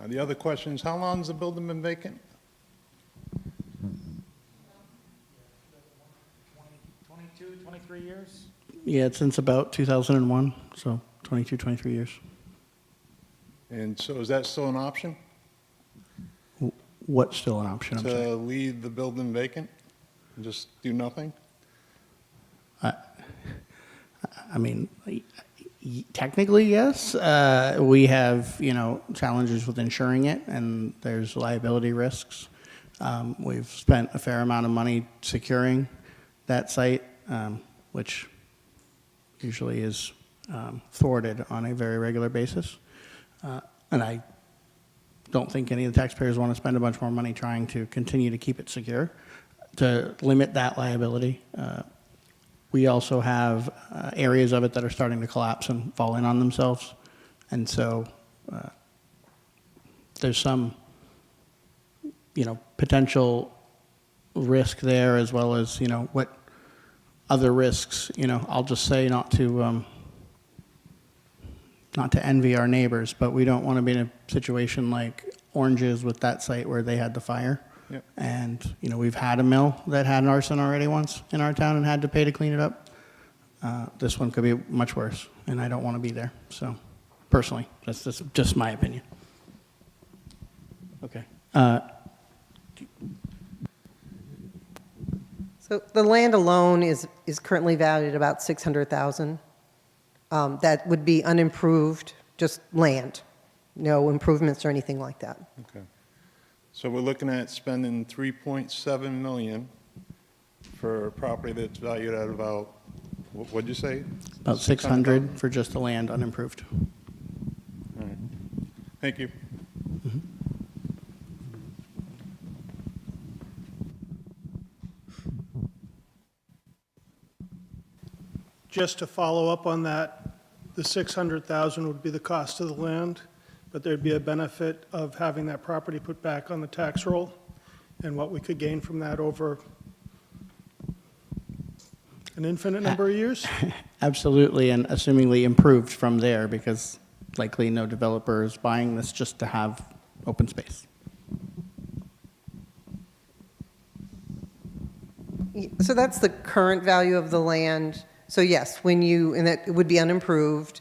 The other question is, how long has the building been vacant? 22, 23 years? Yeah, since about 2001, so 22, 23 years. And so is that still an option? What's still an option? I'm sorry. To leave the building vacant and just do nothing? I mean, technically, yes. We have, challenges with insuring it, and there's liability risks. We've spent a fair amount of money securing that site, which usually is thwarted on a very regular basis. And I don't think any of the taxpayers want to spend a bunch more money trying to continue to keep it secure. To limit that liability, we also have areas of it that are starting to collapse and fall in on themselves. And so there's some, potential risk there, as well as, what other risks, I'll just say not to envy our neighbors, but we don't want to be in a situation like Oranges with that site where they had the fire. Yep. And, we've had a mill that had an arson already once in our town and had to pay to clean it up. This one could be much worse, and I don't want to be there. So, personally, that's just my opinion. Okay. So the land alone is currently valued at about $600,000. That would be unimproved, just land, no improvements or anything like that. Okay. So we're looking at spending $3.7 million for a property that's valued at about, what'd you say? About 600 for just the land unimproved. All right. Thank you. Just to follow up on that, the $600,000 would be the cost of the land, but there'd be a benefit of having that property put back on the tax roll and what we could gain from that over an infinite number of years? Absolutely, and assumingly improved from there, because likely no developer is buying this just to have open space. So that's the current value of the land. So yes, and that would be unimproved.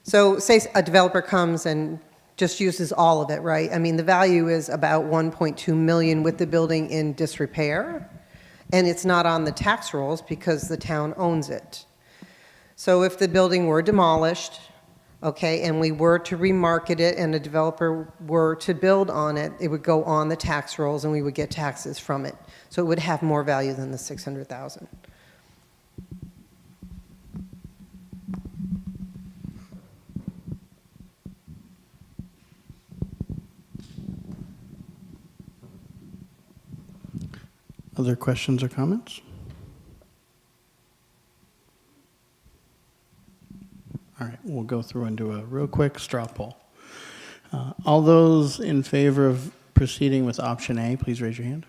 So say a developer comes and just uses all of it, right? I mean, the value is about 1.2 million with the building in disrepair, and it's not on the tax rolls because the town owns it. So if the building were demolished, okay, and we were to remarket it and a developer were to build on it, it would go on the tax rolls and we would get taxes from it. So it would have more value than the 600,000. Other questions or comments? All right, we'll go through and do a real quick straw poll. All those in favor of proceeding with option A, please raise your hand.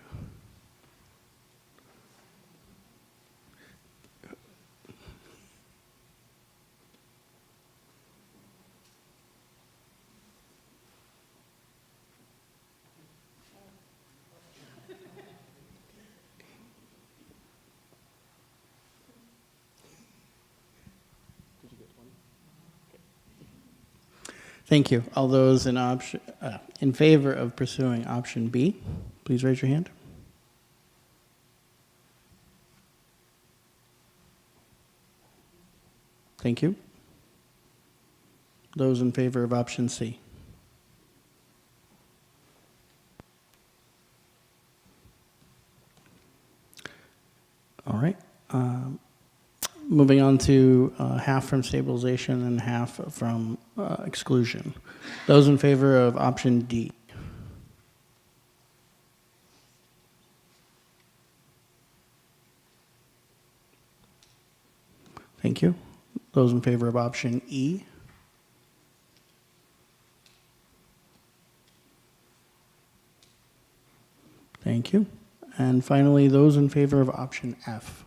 Thank you. All those in favor of pursuing option B, please raise your hand. Thank you. Those in favor of option C. All right. Moving on to half from stabilization and half from exclusion. Those in favor of option D. Thank you. Those in favor of option E. Thank you. And finally, those in favor of option F.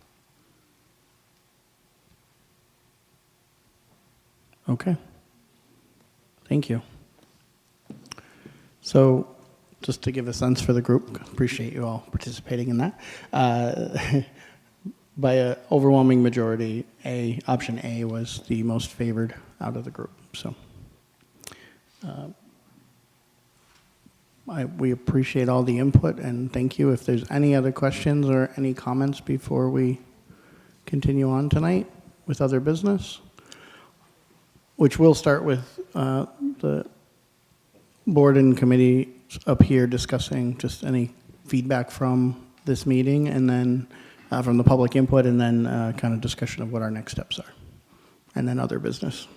Okay. Thank you. So just to give a sense for the group, appreciate you all participating in that. By an overwhelming majority, option A was the most favored out of the group. So we appreciate all the input and thank you. If there's any other questions or any comments before we continue on tonight with other business, which we'll start with the board and committee up here discussing just any feedback from this meeting, and then from the public input, and then kind of discussion of what our next steps are, and then other business.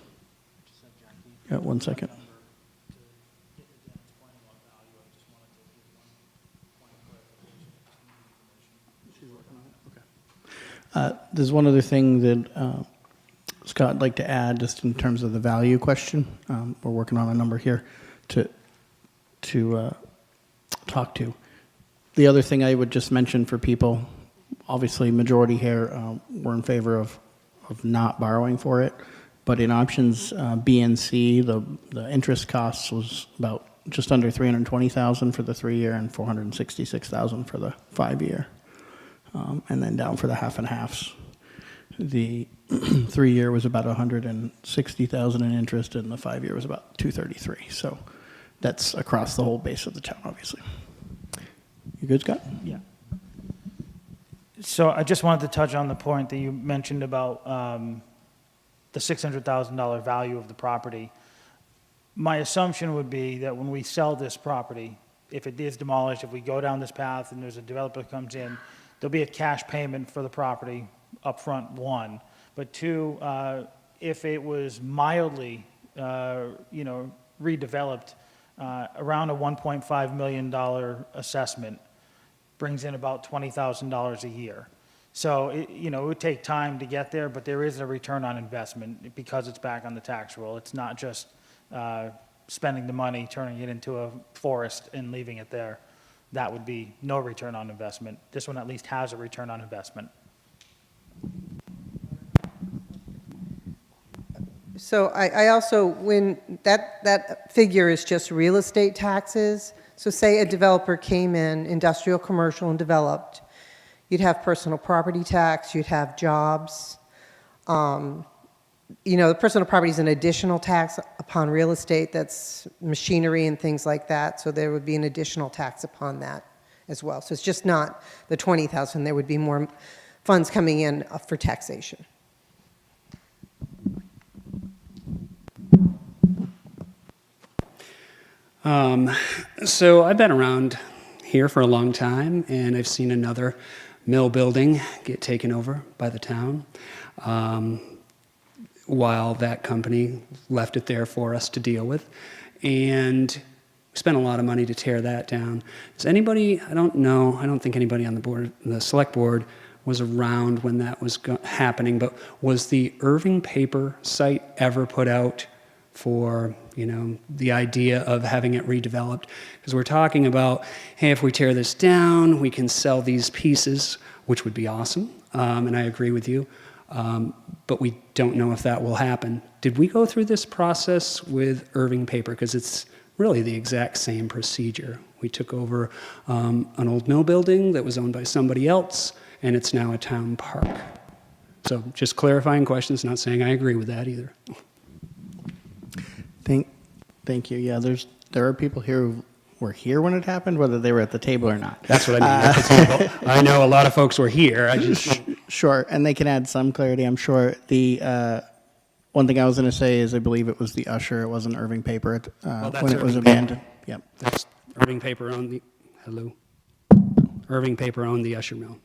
Yeah, 1 second. There's one other thing that Scott would like to add, just in terms of the value question. We're working on a number here to talk to. The other thing I would just mention for people, obviously majority here, we're in favor of not borrowing for it, but in options B and C, the interest costs was about just under $320,000 for the 3-year and $466,000 for the 5-year, and then down for the half and halves. The 3-year was about $160,000 in interest, and the 5-year was about $233,000. So that's across the whole base of the town, obviously. You good, Scott? Yeah. So I just wanted to touch on the point that you mentioned about the $600,000 value of the property. My assumption would be that when we sell this property, if it is demolished, if we go down this path and there's a developer that comes in, there'll be a cash payment for the property up front, 1. But 2, if it was mildly, redeveloped, around a $1.5 million assessment brings in about $20,000 a year. So, it would take time to get there, but there is a return on investment because it's back on the tax roll. It's not just spending the money, turning it into a forest and leaving it there. That would be no return on investment. This one at least has a return on investment. So I also, when that figure is just real estate taxes, so say a developer came in, industrial, commercial, and developed, you'd have personal property tax, you'd have jobs. The personal property is an additional tax upon real estate, that's machinery and things like that, so there would be an additional tax upon that as well. So it's just not the $20,000, there would be more funds coming in for taxation. So I've been around here for a long time, and I've seen another mill building get taken over by the town, while that company left it there for us to deal with. And we spent a lot of money to tear that down. Does anybody, I don't think anybody on the board, the select board, was around when that was happening, but was the Erving paper site ever put out for, the idea of having it redeveloped? Because we're talking about, hey, if we tear this down, we can sell these pieces, which would be awesome, and I agree with you, but we don't know if that will happen. Did we go through this process with Erving paper? Because it's really the exact same procedure. We took over an old mill building that was owned by somebody else, and it's now a town park. So just clarifying questions, not saying I agree with that either. Thank you. Yeah, there are people here who were here when it happened, whether they were at the table or not. That's what I mean. At the table. I know a lot of folks were here. I just Sure, and they can add some clarity, I'm sure. The one thing I was going to say is I believe it was the usher, it wasn't Erving Paper that's when it was Erving abandoned. Yep. that's Erving Paper owned the Erving Paper owned the Usher Mill.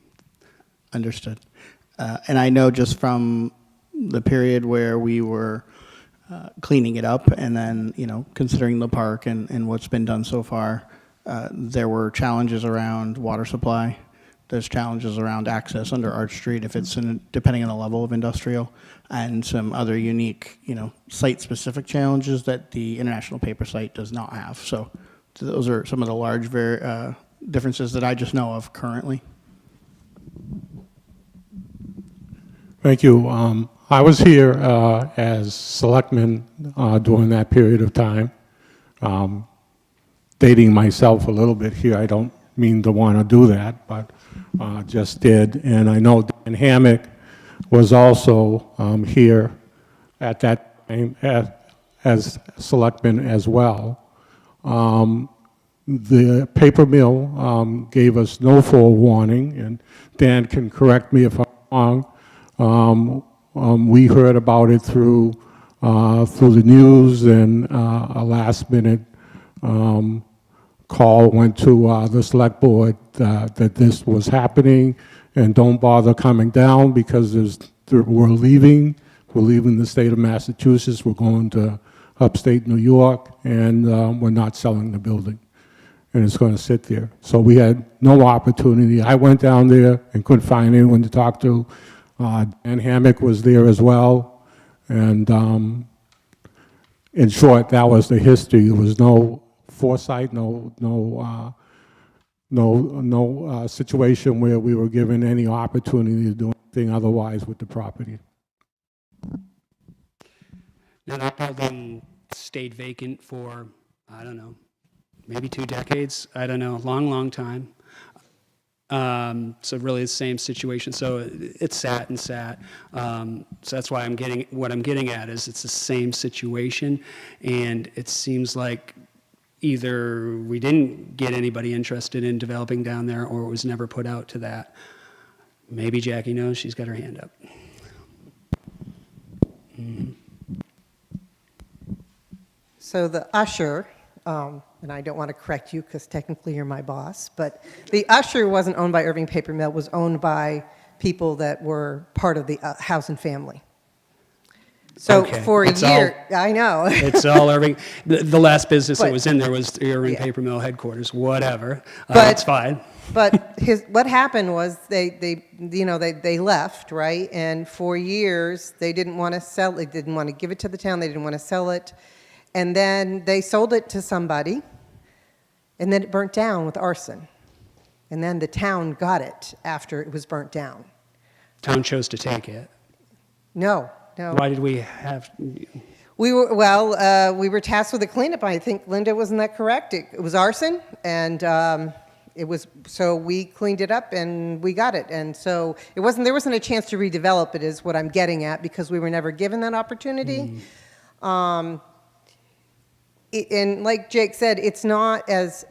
Understood. And I know just from the period where we were cleaning it up and then, considering the park and what's been done so far, there were challenges around water supply. There's challenges around access under Arch Street if it's depending on the level of industrial, and some other unique, site-specific challenges that the International Paper site does not have. So those are some of the large differences that I just know of currently. Thank you. I was here as selectman during that period of time. Dating myself a little bit here, I don't mean to want to do that, but just did. And I know Dan Hammock was also here at that time as selectman as well. The paper mill gave us no forewarning, and Dan can correct me if I'm wrong. We heard about it through the news, and a last-minute call went to the select board that this was happening, and don't bother coming down because we're leaving. We're leaving the state of Massachusetts. We're going to upstate New York, and we're not selling the building. And it's going to sit there. So we had no opportunity. I went down there and couldn't find anyone to talk to. Dan Hammock was there as well. And in short, that was the history. There was no foresight, no situation where we were given any opportunity to do anything otherwise with the property. Now that building stayed vacant for, I don't know, maybe 2 decades. I don't know, long time. So really the same situation. So it sat and sat. So that's why what I'm getting at is it's the same situation, and it seems like either we didn't get anybody interested in developing down there, or it was never put out to that. Maybe Jackie knows. She's got her hand up. Mm-hmm. So the usher, and I don't want to correct you because technically you're my boss, but the usher wasn't owned by Erving Paper Mill, it was owned by people that were part of the House and Family. So Okay. for a year, I know. It's all Erving. The last business that But- was in there was the Erving Yeah. Paper Mill headquarters, whatever. But- It's fine. But what happened was they left, right? And for years, they didn't want to sell it, they didn't want to give it to the town, they didn't want to sell it. And then they sold it to somebody, and then it burnt down with arson. And then the town got it after it was burnt down. Town chose to take it. No. Why did we have? We were tasked with a cleanup. I think, Linda, wasn't that correct? It was arson, and so we cleaned it up and we got it. And so there wasn't a chance to redevelop it, is what I'm getting at, because we were never given that opportunity. And like Jake said, it's not as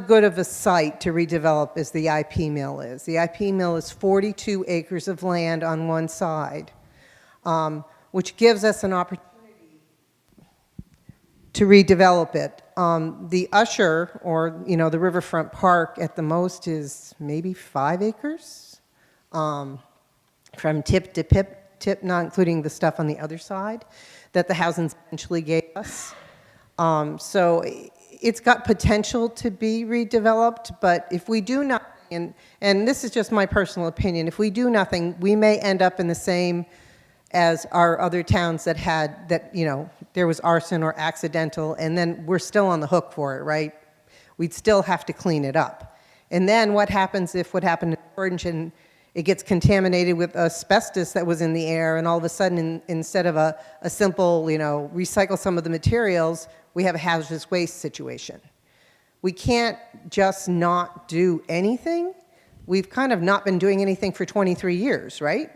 good of a site to redevelop as the IP mill is. The IP mill is 42 acres of land on one side, which gives us an opportunity to redevelop it. The Usher, or the Riverfront Park, at the most is maybe 5 acres, from tip to tip, not including the stuff on the other side that the Housing eventually gave us. So it's got potential to be redeveloped, but if we do nothing, and this is just my personal opinion, if we do nothing, we may end up in the same as our other towns that there was arson or accidental, and then we're still on the hook for it, right? We'd still have to clean it up. And then what happens if what happened in Orange and it gets contaminated with asbestos that was in the air, and all of a sudden, instead of a simple, recycle some of the materials, we have a hazardous waste situation. We can't just not do anything. We've kind of not been doing anything for 23 years, right?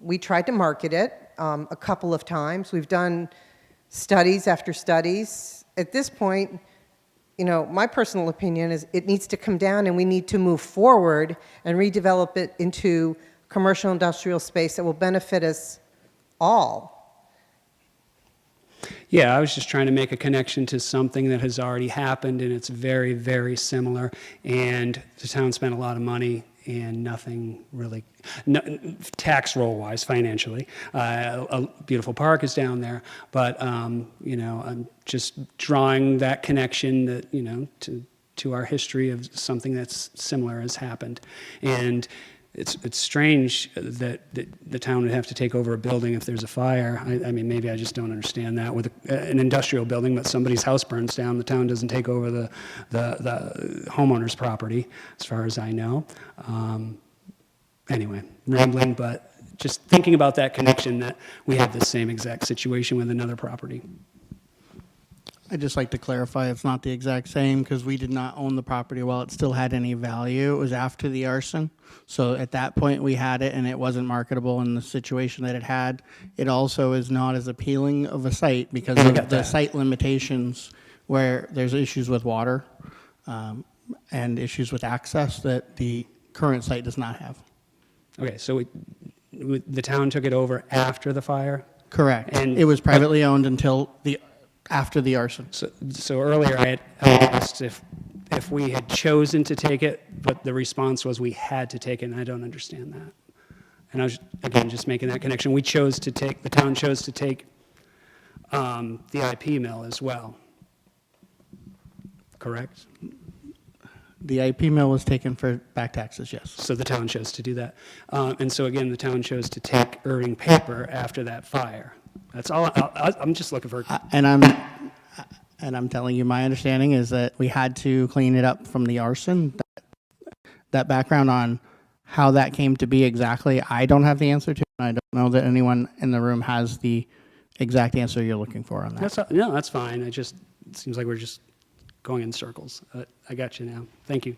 We tried to market it. a couple of times. We've done studies after studies. At this point, you know, my personal opinion is it needs to come down and we need to move forward and redevelop it into commercial industrial space that will benefit us all. Yeah, I was just trying to make a connection to something that has already happened, and it's very, very similar. And the town spent a lot of money, and nothing really, no, tax roll-wise, financially. A beautiful park is down there, but you know, I'm just drawing that connection that, you know, to our history of something that's similar has happened. And it's strange that the town would have to take over a building if there's a fire. I mean, maybe I just don't understand that. With an industrial building, but somebody's house burns down, the town doesn't take over the homeowner's property, as far as I know. Anyway, rambling, but just thinking about that connection that we have the same exact situation with another property. I'd just like to clarify, it's not the exact same because we did not own the property while it still had any value. It was after the arson. So at that point, we had it and it wasn't marketable in the situation that it had. It also is not as appealing of a site because of the site limitations where there's issues with water and issues with access that the current site does not have. Okay, so the town took it over after the fire? Correct. And it was privately owned until after the arson. So earlier I had asked if we had chosen to take it, but the response was we had to take it, and I don't understand that. And I was, again, just making that connection. The town chose to take the IP mill as well. Correct? The IP mill was taken for back taxes, yes. So the town chose to do that. And so again, the town chose to take Erving paper after that fire. That's all. I'm just looking for. And I'm telling you, my understanding is that we had to clean it up from the arson. That background on how that came to be exactly, I don't have the answer to. And I don't know that anyone in the room has the exact answer you're looking for on that. No, that's fine. It seems like we're just going in circles. I got you now. Thank you.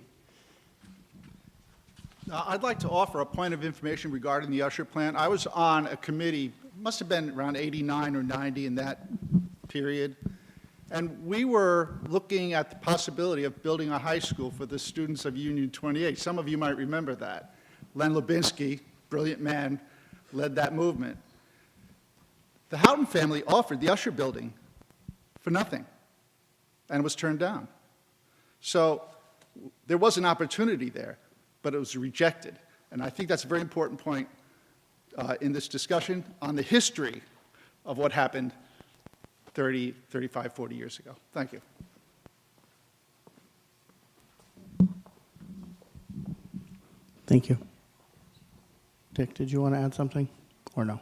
I'd like to offer a point of information regarding the Usher plant. I was on a committee, must have been around 89 or 90 in that period, and we were looking at the possibility of building a high school for the students of Union 28. Some of you might remember that. Len Lubinsky, brilliant man, led that movement. The Houghton family offered the Usher building for nothing, and it was turned down. So there was an opportunity there, but it was rejected. And I think that's a very important point in this discussion on the history of what happened 30, 35, 40 years ago. Thank you. Thank you. Dick, did you want to add something or no?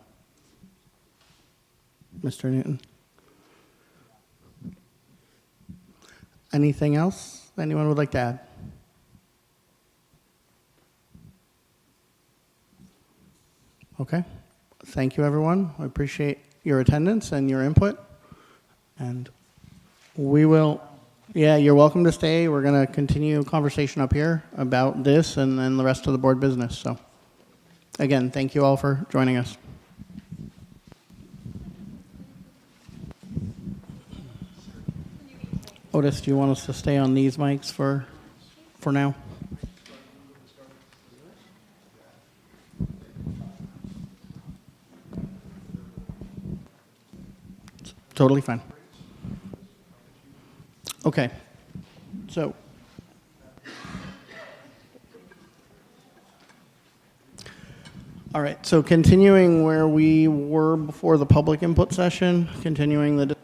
Mr. Newton? Anything else anyone would like to add? Okay. Thank you, everyone. I appreciate your attendance and your input. And we will, yeah, you're welcome to stay. We're going to continue conversation up here about this and then the rest of the board business. So, again, thank you all for joining us. Otis, do you want us to stay on these mics for now? Totally fine. Okay. So, all right. So continuing where we were before the public input session, continuing the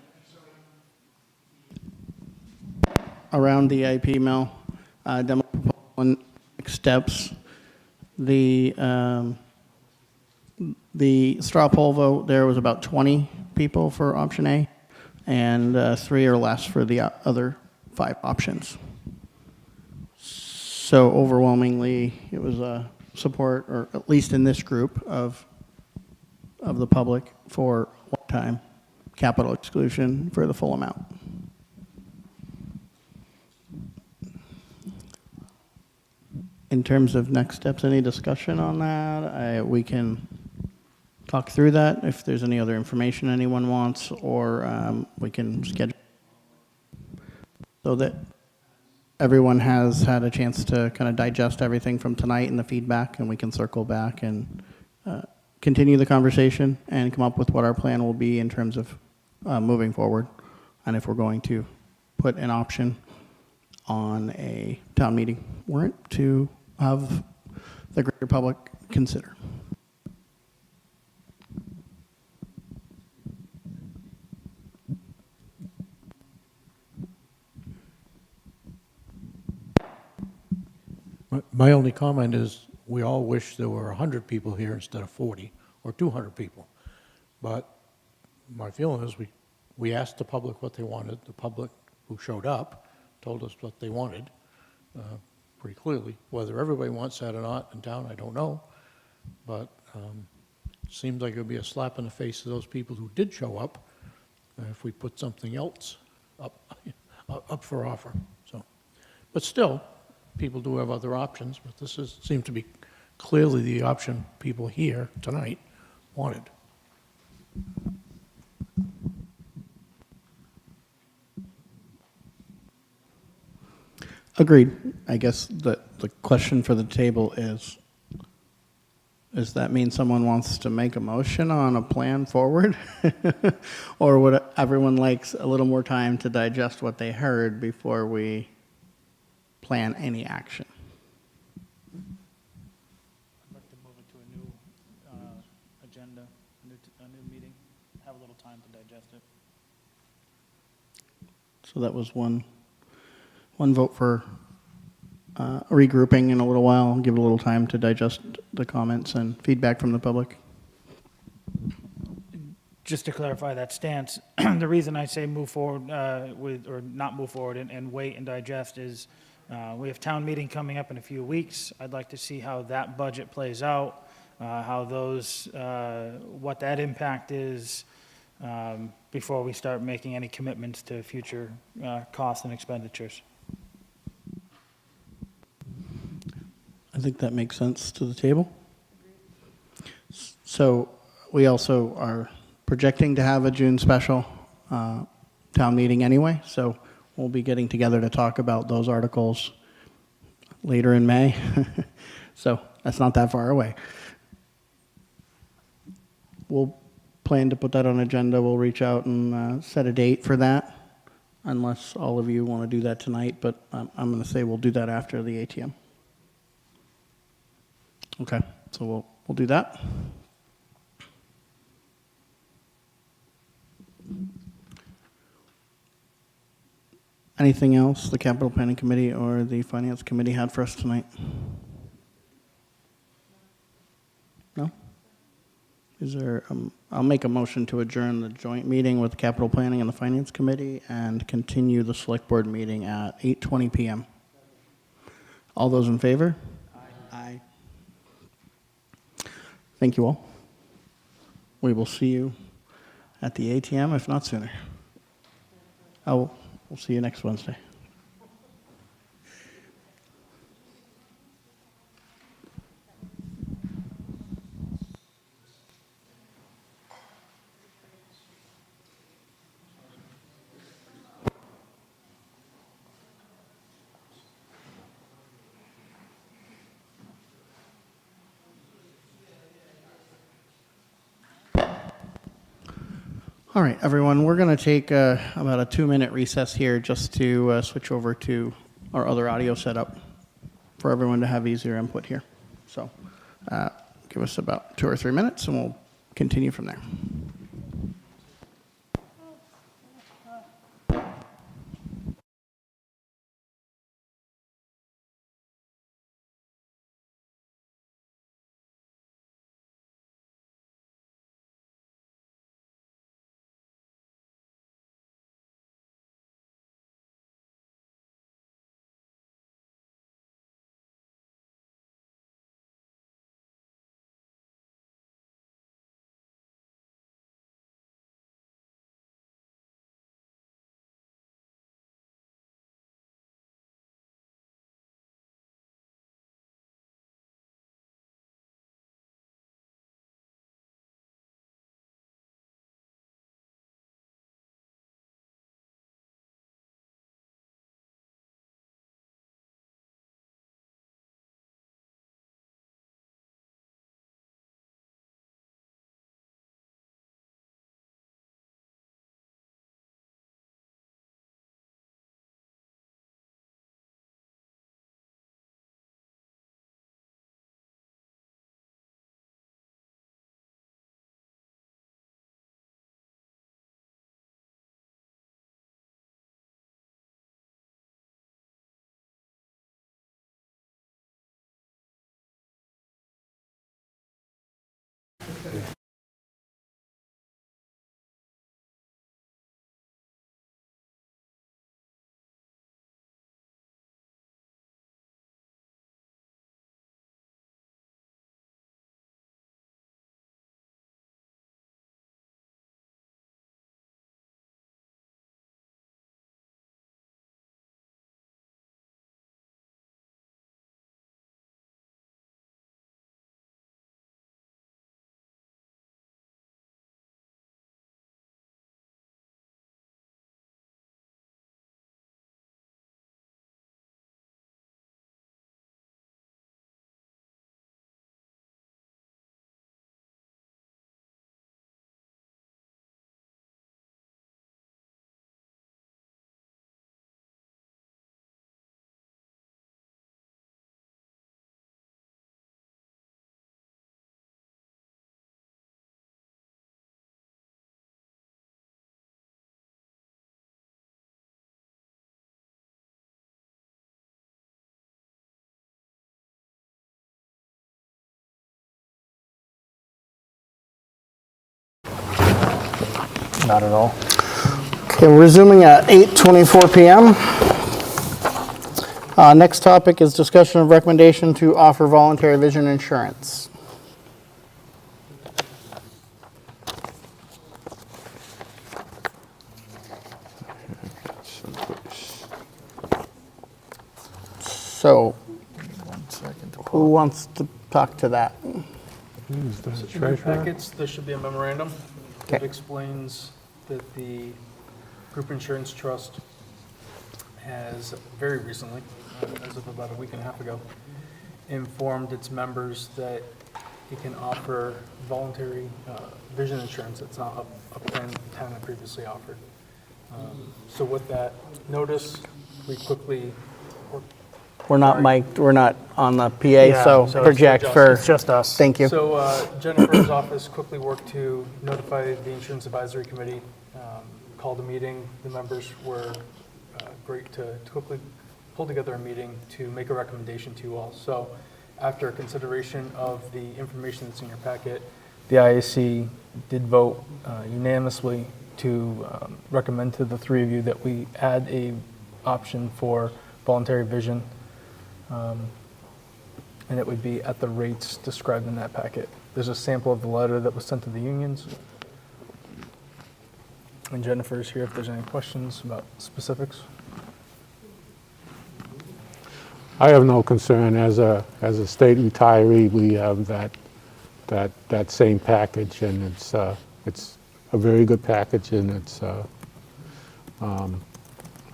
around the IP mill demo proposal next steps. The straw poll vote there was about 20 people for option A, and 3 or less for the other 5 options. So overwhelmingly, it was a support, or at least in this group of the public, for one-time capital exclusion for the full amount. In terms of next steps, any discussion on that? We can talk through that, if there's any other information anyone wants, or we can schedule so that everyone has had a chance to kind of digest everything from tonight and the feedback, and we can circle back and continue the conversation and come up with what our plan will be in terms of moving forward, and if we're going to put an option on a town meeting warrant to have the greater public consider. My only comment is, we all wish there were 100 people here instead of 40 or 200 people. But my feeling is we asked the public what they wanted. The public who showed up told us what they wanted pretty clearly. Whether everybody wants that or not in town, I don't know. But it seems like it would be a slap in the face to those people who did show up if we put something else up for offer. So, but still, people do have other options, but this seems to be clearly the option people here tonight wanted. Agreed. I guess the question for the table is, does that mean someone wants to make a motion on a plan forward? Or would everyone likes a little more time to digest what they heard before we plan any action? I'd like to move it to a new agenda, a new meeting, have a little time to digest it. So that was one vote for regrouping in a little while, give it a little time to digest the comments and feedback from the public. Just to clarify that stance, the reason I say move forward or not move forward and wait and digest is we have town meeting coming up in a few weeks. I'd like to see how that budget plays out, how those, what that impact is before we start making any commitments to future costs and expenditures. I think that makes sense to the table. So we also are projecting to have a June special town meeting anyway, so we'll be getting together to talk about those articles later in May. So that's not that far away. We'll plan to put that on agenda. We'll reach out and set a date for that, unless all of you want to do that tonight, but I'm going to say we'll do that after the ATM. Okay, so we'll do that. Anything else the Capital Planning Committee or the Finance Committee had for us tonight? No? Is there, I'll make a motion to adjourn the joint meeting with Capital Planning and the Finance Committee and continue the Select Board meeting at 8:20 p.m. All those in favor? Aye. Thank you all. We will see you at the ATM, if not sooner. We'll see you next Wednesday. All right, everyone, we're going to take about a 2-minute recess here just to switch over to our other audio setup for everyone to have easier input here. So give us about 2 or 3 minutes and we'll continue from there. Not at all. Okay, we're resuming at 8:24 PM. Next topic is discussion of recommendation to offer voluntary vision insurance. So, who wants to talk to that? Who's the In your treasurer? packets, there should be a memorandum Okay. that explains that the group insurance trust has very recently, as of about a week and a half ago, informed its members that it can offer voluntary vision insurance. It's not a plan the town had previously offered. So with that notice, we quickly We're not mic'd, we're not on the PA, Yeah, so so it's project just- for. it's just us. Thank you. So Jennifer's office quickly worked to notify the Insurance Advisory Committee, called a meeting. The members were great to quickly pull together a meeting to make a recommendation to you all. So after consideration of the information that's in your packet, the IAC did vote unanimously to recommend to the three of you that we add a option for voluntary vision. And it would be at the rates described in that packet. There's a sample of the letter that was sent to the unions. And Jennifer's here if there's any questions about specifics. I have no concern. As a state retiree, we have that same package, and it's a very good package, and it's I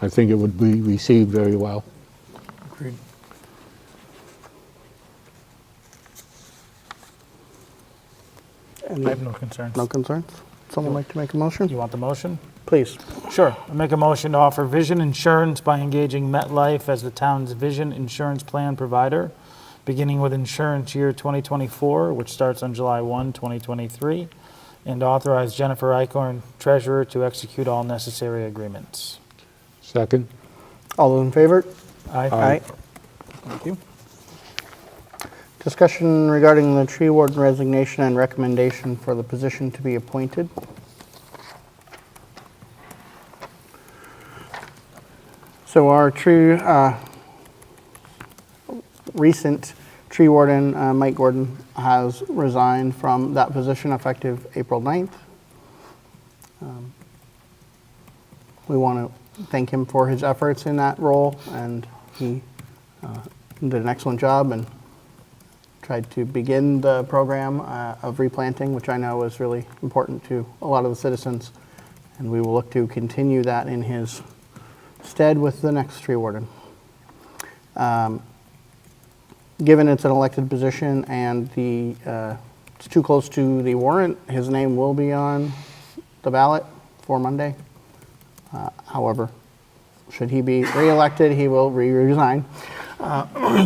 think it would be received very well. Agreed. I have no concerns. No concerns? Someone like to make a motion? You want the motion? Please. Sure. I make a motion to offer vision insurance by engaging MetLife as the town's vision insurance plan provider, beginning with insurance year 2024, which starts on July 1, 2023, and authorize Jennifer Eichhorn, treasurer, to execute all necessary agreements. Second? All those in favor? Aye. Thank you. Discussion regarding the tree warden resignation and recommendation for the position to be appointed. So our recent tree warden, Mike Gordon, has resigned from that position effective April 9th. We want to thank him for his efforts in that role, and he did an excellent job and tried to begin the program of replanting, which I know is really important to a lot of the citizens. And we will look to continue that in his stead with the next tree warden. Given it's an elected position and it's too close to the warrant, his name will be on the ballot for Monday. However, should he be re-elected, he will resign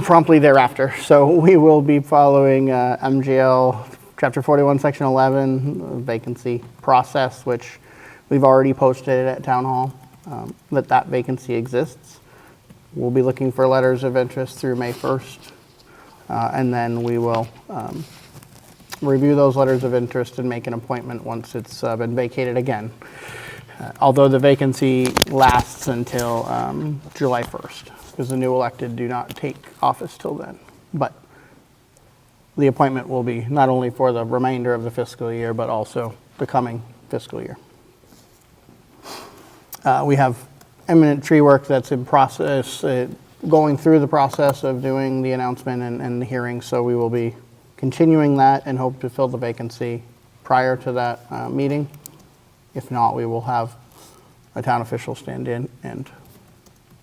promptly thereafter. So we will be following MGL Chapter 41, Section 11 vacancy process, which we've already posted at Town Hall, that vacancy exists. We'll be looking for letters of interest through May 1st, and then we will review those letters of interest and make an appointment once it's been vacated again. Although the vacancy lasts until July 1st, because the new elected do not take office till then. But the appointment will be not only for the remainder of the fiscal year, but also the coming fiscal year. We have eminent tree work that's in process, going through the process of doing the announcement and the hearing, so we will be continuing that and hope to fill the vacancy prior to that meeting. If not, we will have a town official stand in and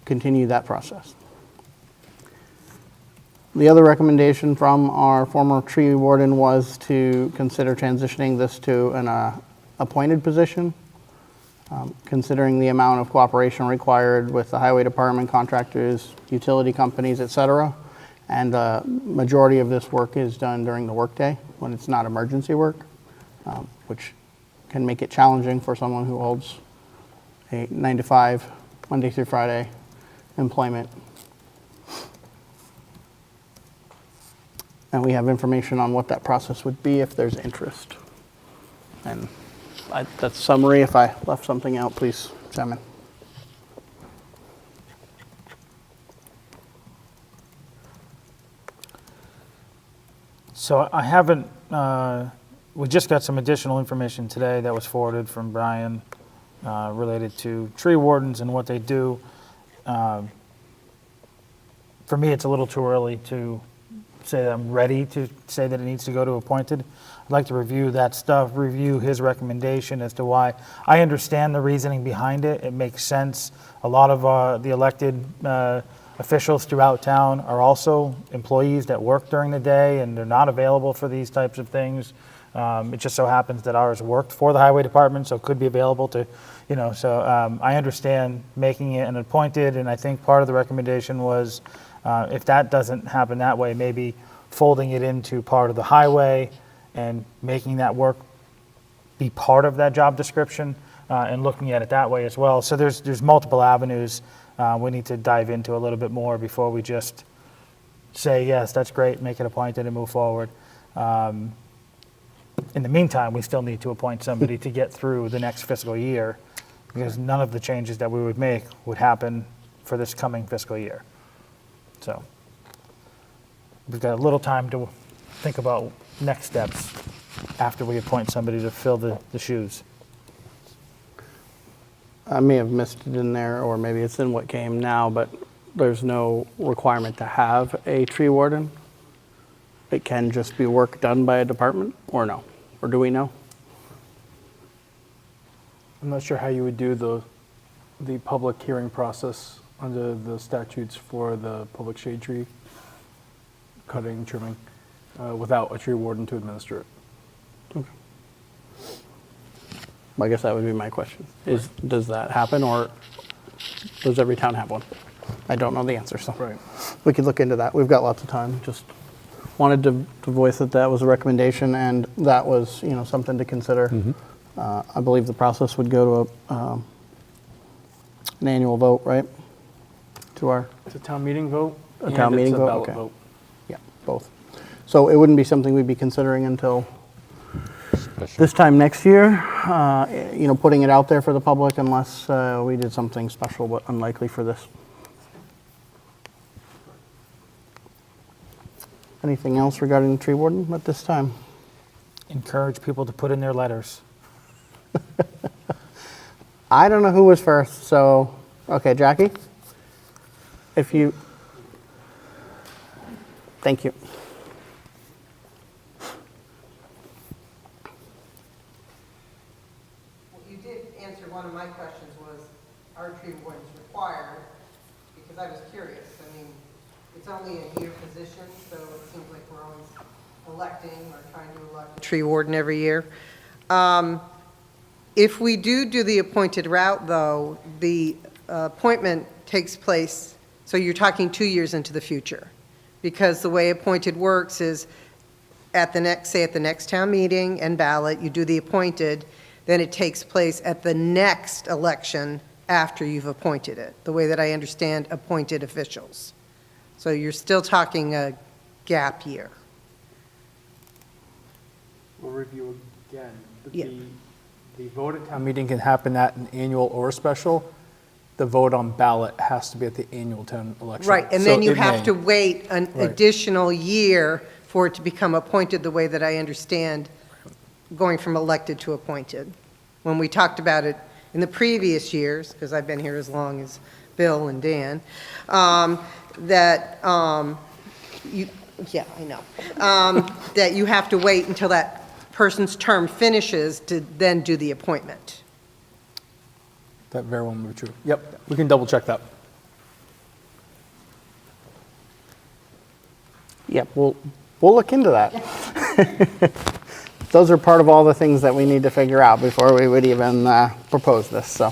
continue that process. The other recommendation from our former tree warden was to consider transitioning this to an appointed position. Considering the amount of cooperation required with the highway department, contractors, utility companies, et cetera, and the majority of this work is done during the workday when it's not emergency work, which can make it challenging for someone who holds a 9-to-5, Monday through Friday employment. And we have information on what that process would be if there's interest. And that's summary. If I left something out, please chime in. So I haven't, we just got some additional information today that was forwarded from Brian related to tree wardens and what they do. For me, it's a little too early to say that I'm ready to say that it needs to go to appointed. I'd like to review that stuff, review his recommendation as to why. I understand the reasoning behind it. It makes sense. A lot of the elected officials throughout town are also employees that work during the day, and they're not available for these types of things. It just so happens that ours worked for the highway department, so it could be available to, so I understand making it an appointed, and I think part of the recommendation was if that doesn't happen that way, maybe folding it into part of the highway and making that work be part of that job description and looking at it that way as well. So there's multiple avenues we need to dive into a little bit more before we just say, yes, that's great, make it appointed and move forward. In the meantime, we still need to appoint somebody to get through the next fiscal year, because none of the changes that we would make would happen for this coming fiscal year. So we've got a little time to think about next steps after we appoint somebody to fill the shoes. I may have missed it in there, or maybe it's in what came now, but there's no requirement to have a tree warden. It can just be work done by a department, or no? Or do we know? I'm not sure how you would do the public hearing process under the statutes for the public shade tree cutting, trimming, without a tree warden to administer it. Okay. I guess that would be my question. Does that happen, or does every town have one? I don't know the answer, so Right. we could look into that. We've got lots of time. Just wanted to voice that was a recommendation, and that was something to consider. I believe the process would go to an annual vote, right? It's a town meeting vote. A town meeting it's vote? a ballot Okay. vote. Yeah, both. So it wouldn't be something we'd be considering until this time next year, putting it out there for the public, unless we did something special, but unlikely for this. Anything else regarding the tree warden at this time? Encourage people to put in their letters. I don't know who was first, so, okay, Jackie? Thank you. Well, you did answer one of my questions, was are tree wardens required? Because I was curious. I mean, it's only a year position, so it seems like we're always electing or trying to elect a tree warden every year. If we do the appointed route, though, the appointment takes place, so you're talking 2 years into the future. Because the way appointed works is at the next town meeting and ballot, you do the appointed, then it takes place at the next election after you've appointed it, the way that I understand appointed officials. So you're still talking a gap year. We'll review again. Yeah. The vote at town meeting can happen at an annual or a special. The vote on ballot has to be at the annual town election. Right, and So then you it have may. to wait an Right. additional year for it to become appointed the way that I understand going from elected to appointed. When we talked about it in the previous years, because I've been here as long as Bill and Dan, you, yeah, I know, that you have to wait until that person's term finishes to then do the appointment. That very well may be true. Yep, we can double check that. Yep, we'll look into that. Those are part of all the things that we need to figure out before we would even propose this, so.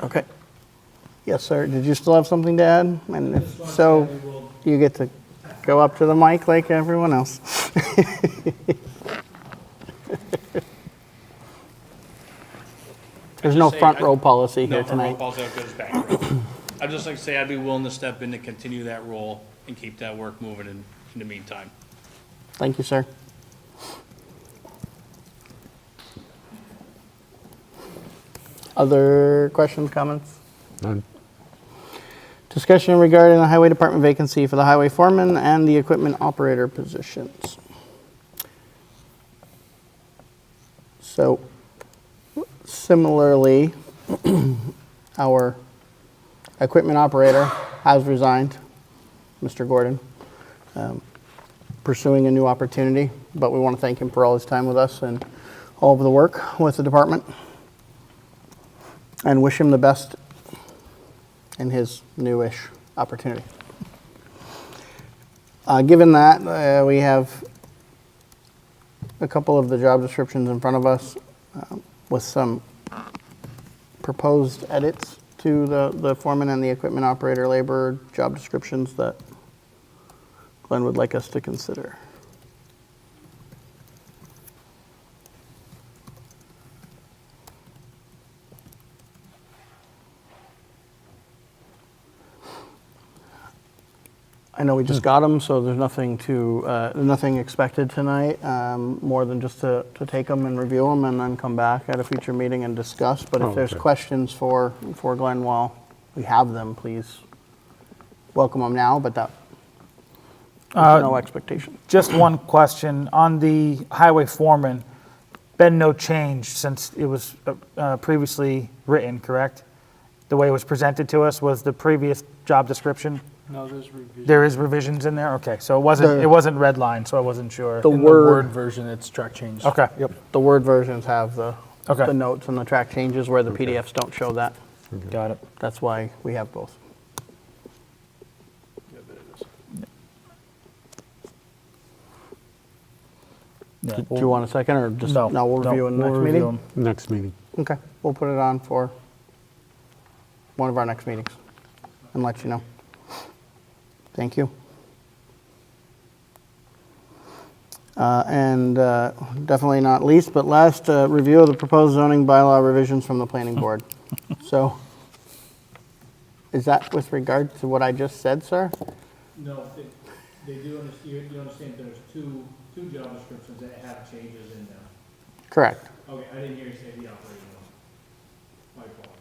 Okay. Yes, sir, did you still have something to add? And if so, you get to go up to the mic like everyone else. There's no front row policy here tonight. I'd just like to say I'd be willing to step in to continue that role and keep that work moving in the meantime. Thank you, sir. Other questions, comments? None. Discussion regarding the highway department vacancy for the highway foreman and the equipment operator positions. So similarly, our equipment operator has resigned, Mr. Gordon, pursuing a new opportunity, but we want to thank him for all his time with us and all of the work with the department, and wish him the best in his newish opportunity. Given that, we have a couple of the job descriptions in front of us with some proposed edits to the foreman and the equipment operator labor job descriptions that Glenn would like us to consider. I know we just got them, so there's nothing nothing expected tonight, more than just to take them and review them and then come back at a future meeting and discuss. But if there's questions for Glenn while we have them, please welcome them now, but that, there's no expectation. Just one question. On the highway foreman, been no change since it was previously written, correct? The way it was presented to us was the previous job description? No, there's revisions. There is revisions in there? Okay, so it wasn't red line, so I wasn't sure. In the Word version, it's track change. Okay. Yep. The Word versions have the Okay. notes and the track changes where the PDFs don't show that. Got it. That's why we have both. Yeah, Do you want a second, or just, No, we'll review in the we'll next review meeting? 'em. Next meeting. Okay, we'll put it on for one of our next meetings and let you know. Thank you. And definitely not least, but last, review of the proposed zoning bylaw revisions from the planning board. So, is that with regard to what I just said, sir? No, they do understand, you understand there's two job descriptions that have changes in them. Correct. Okay, I didn't hear you say the operating one. My fault.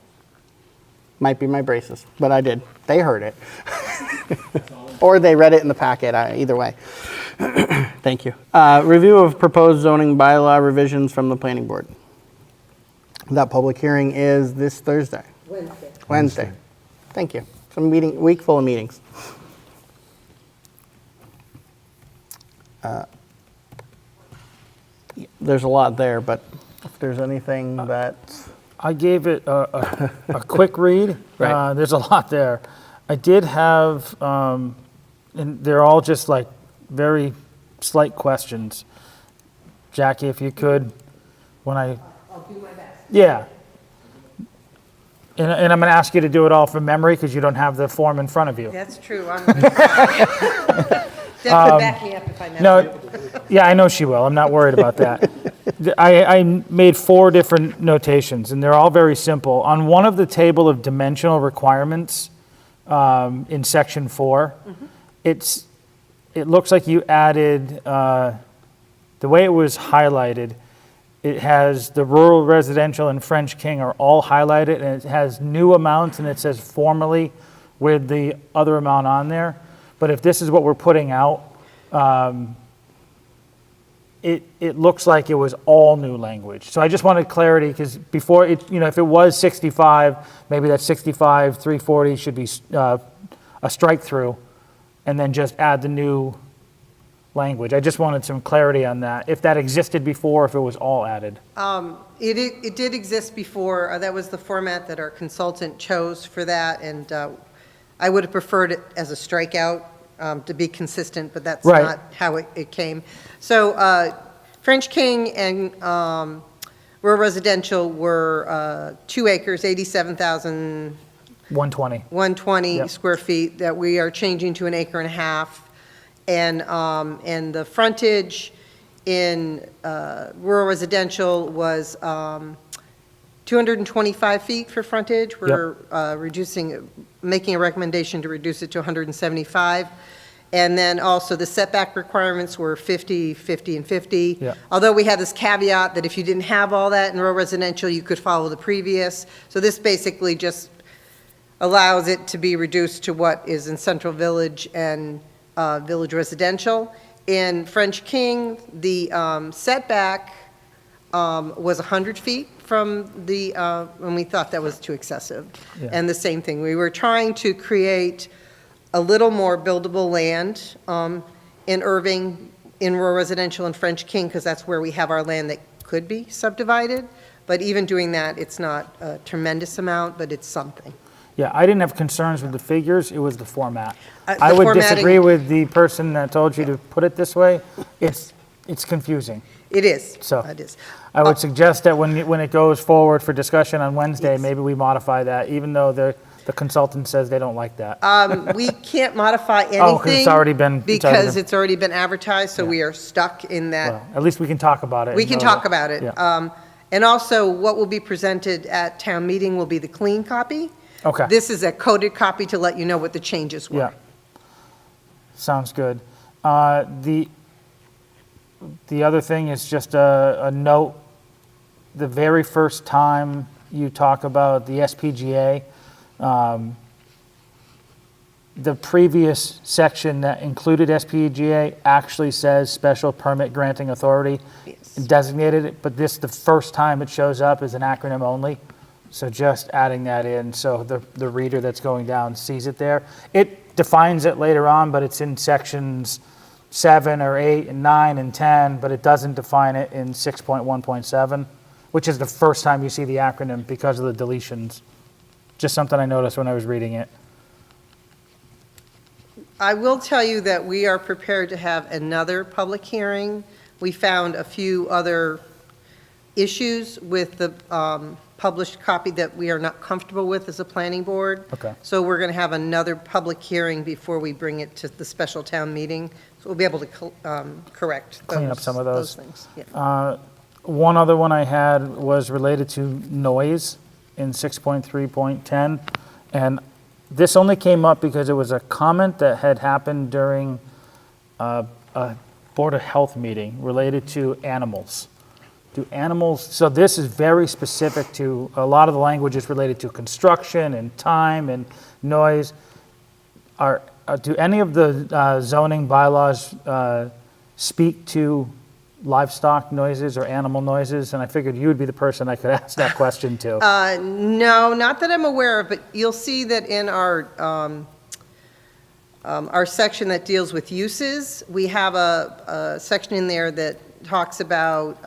Might be my braces, but I did. They heard it. Or they read it in the packet, either way. Thank you. Review of proposed zoning bylaw revisions from the planning board. That public hearing is this Thursday. Wednesday. Thank you. It's a week full of meetings. There's a lot there, but if there's anything that... I gave it a quick read. Right. There's a lot there. I did have, and they're all just like very slight questions. Jackie, if you could, when I'll do my best. yeah. And I'm going to ask you to do it all from memory because you don't have the form in front of you. That's true. Deb could back me up if I mess up. Yeah, I know she will. I'm not worried about that. I made 4 different notations, and they're all very simple. On one of the table of dimensional requirements in section 4, it's it looks like you added, the way it was highlighted, it has the rural, residential, and French King are all highlighted, and it has new amounts, and it says formerly with the other amount on there. But if this is what we're putting out, it looks like it was all new language. So I just wanted clarity, because before, if it was 65, maybe that 65, 340 should be a strike-through, and then just add the new language. I just wanted some clarity on that, if that existed before, if it was all added. It did exist before. That was the format that our consultant chose for that, and I would have preferred it as a strikeout to be consistent, but that's Right. not how it came. So French King and rural residential were 2 acres, 87,000 120. 120 Yep. square feet that we are changing to an acre and a half. And the frontage in rural residential was 225 feet for frontage. We're making a recommendation to reduce it to 175. And then also the setback requirements were 50, 50, and 50. Yeah. Although we had this caveat that if you didn't have all that in rural residential, you could follow the previous. So this basically just allows it to be reduced to what is in Central Village and Village Residential. In French King, the setback was 100 feet from the, and we thought that was too excessive. Yeah. And the same thing, we were trying to create a little more buildable land in Erving, in rural residential and French King, because that's where we have our land that could be subdivided. But even doing that, it's not a tremendous amount, but it's something. Yeah, I didn't have concerns with the figures, it was the format. The I would formatting- disagree with the person that told you to put it this way. It's confusing. It is. So It is. I would suggest that when it goes forward for discussion on Wednesday, maybe we modify that, even though the consultant says they don't like that. We can't modify anything. Oh, 'cause it's already been- Because it's already been advertised, so we are stuck in that. Well, at least we can talk about it. We and can know talk that- about it. Yeah. And also, what will be presented at town meeting will be the clean copy. Okay. This is a coded copy to let you know what the changes were. Yeah. Sounds good. The other thing is just a note, the very first time you talk about the SPGA, the previous section that included SPGA actually says Special Permit Granting Authority. Yes. Designated it, but this, the first time it shows up is an acronym only. So just adding that in, so the reader that's going down sees it there. It defines it later on, but it's in sections 7 or 8 and 9 and 10, but it doesn't define it in 6.1.7, which is the first time you see the acronym because of the deletions. Just something I noticed when I was reading it. I will tell you that we are prepared to have another public hearing. We found a few other issues with the published copy that we are not comfortable with as a planning board. Okay. So we're going to have another public hearing before we bring it to the special town meeting. So we'll be able to correct Clean up some of those. things. Yeah. One other one I had was related to noise in 6.3.10. And this only came up because it was a comment that had happened during a Board of Health meeting related to animals. Do animals, so this is very specific to, a lot of the language is related to construction and time and noise. Do any of the zoning bylaws speak to livestock noises or animal noises? And I figured you would be the person I could ask that question to. No, not that I'm aware of, but you'll see that in our section that deals with uses, we have a section in there that talks about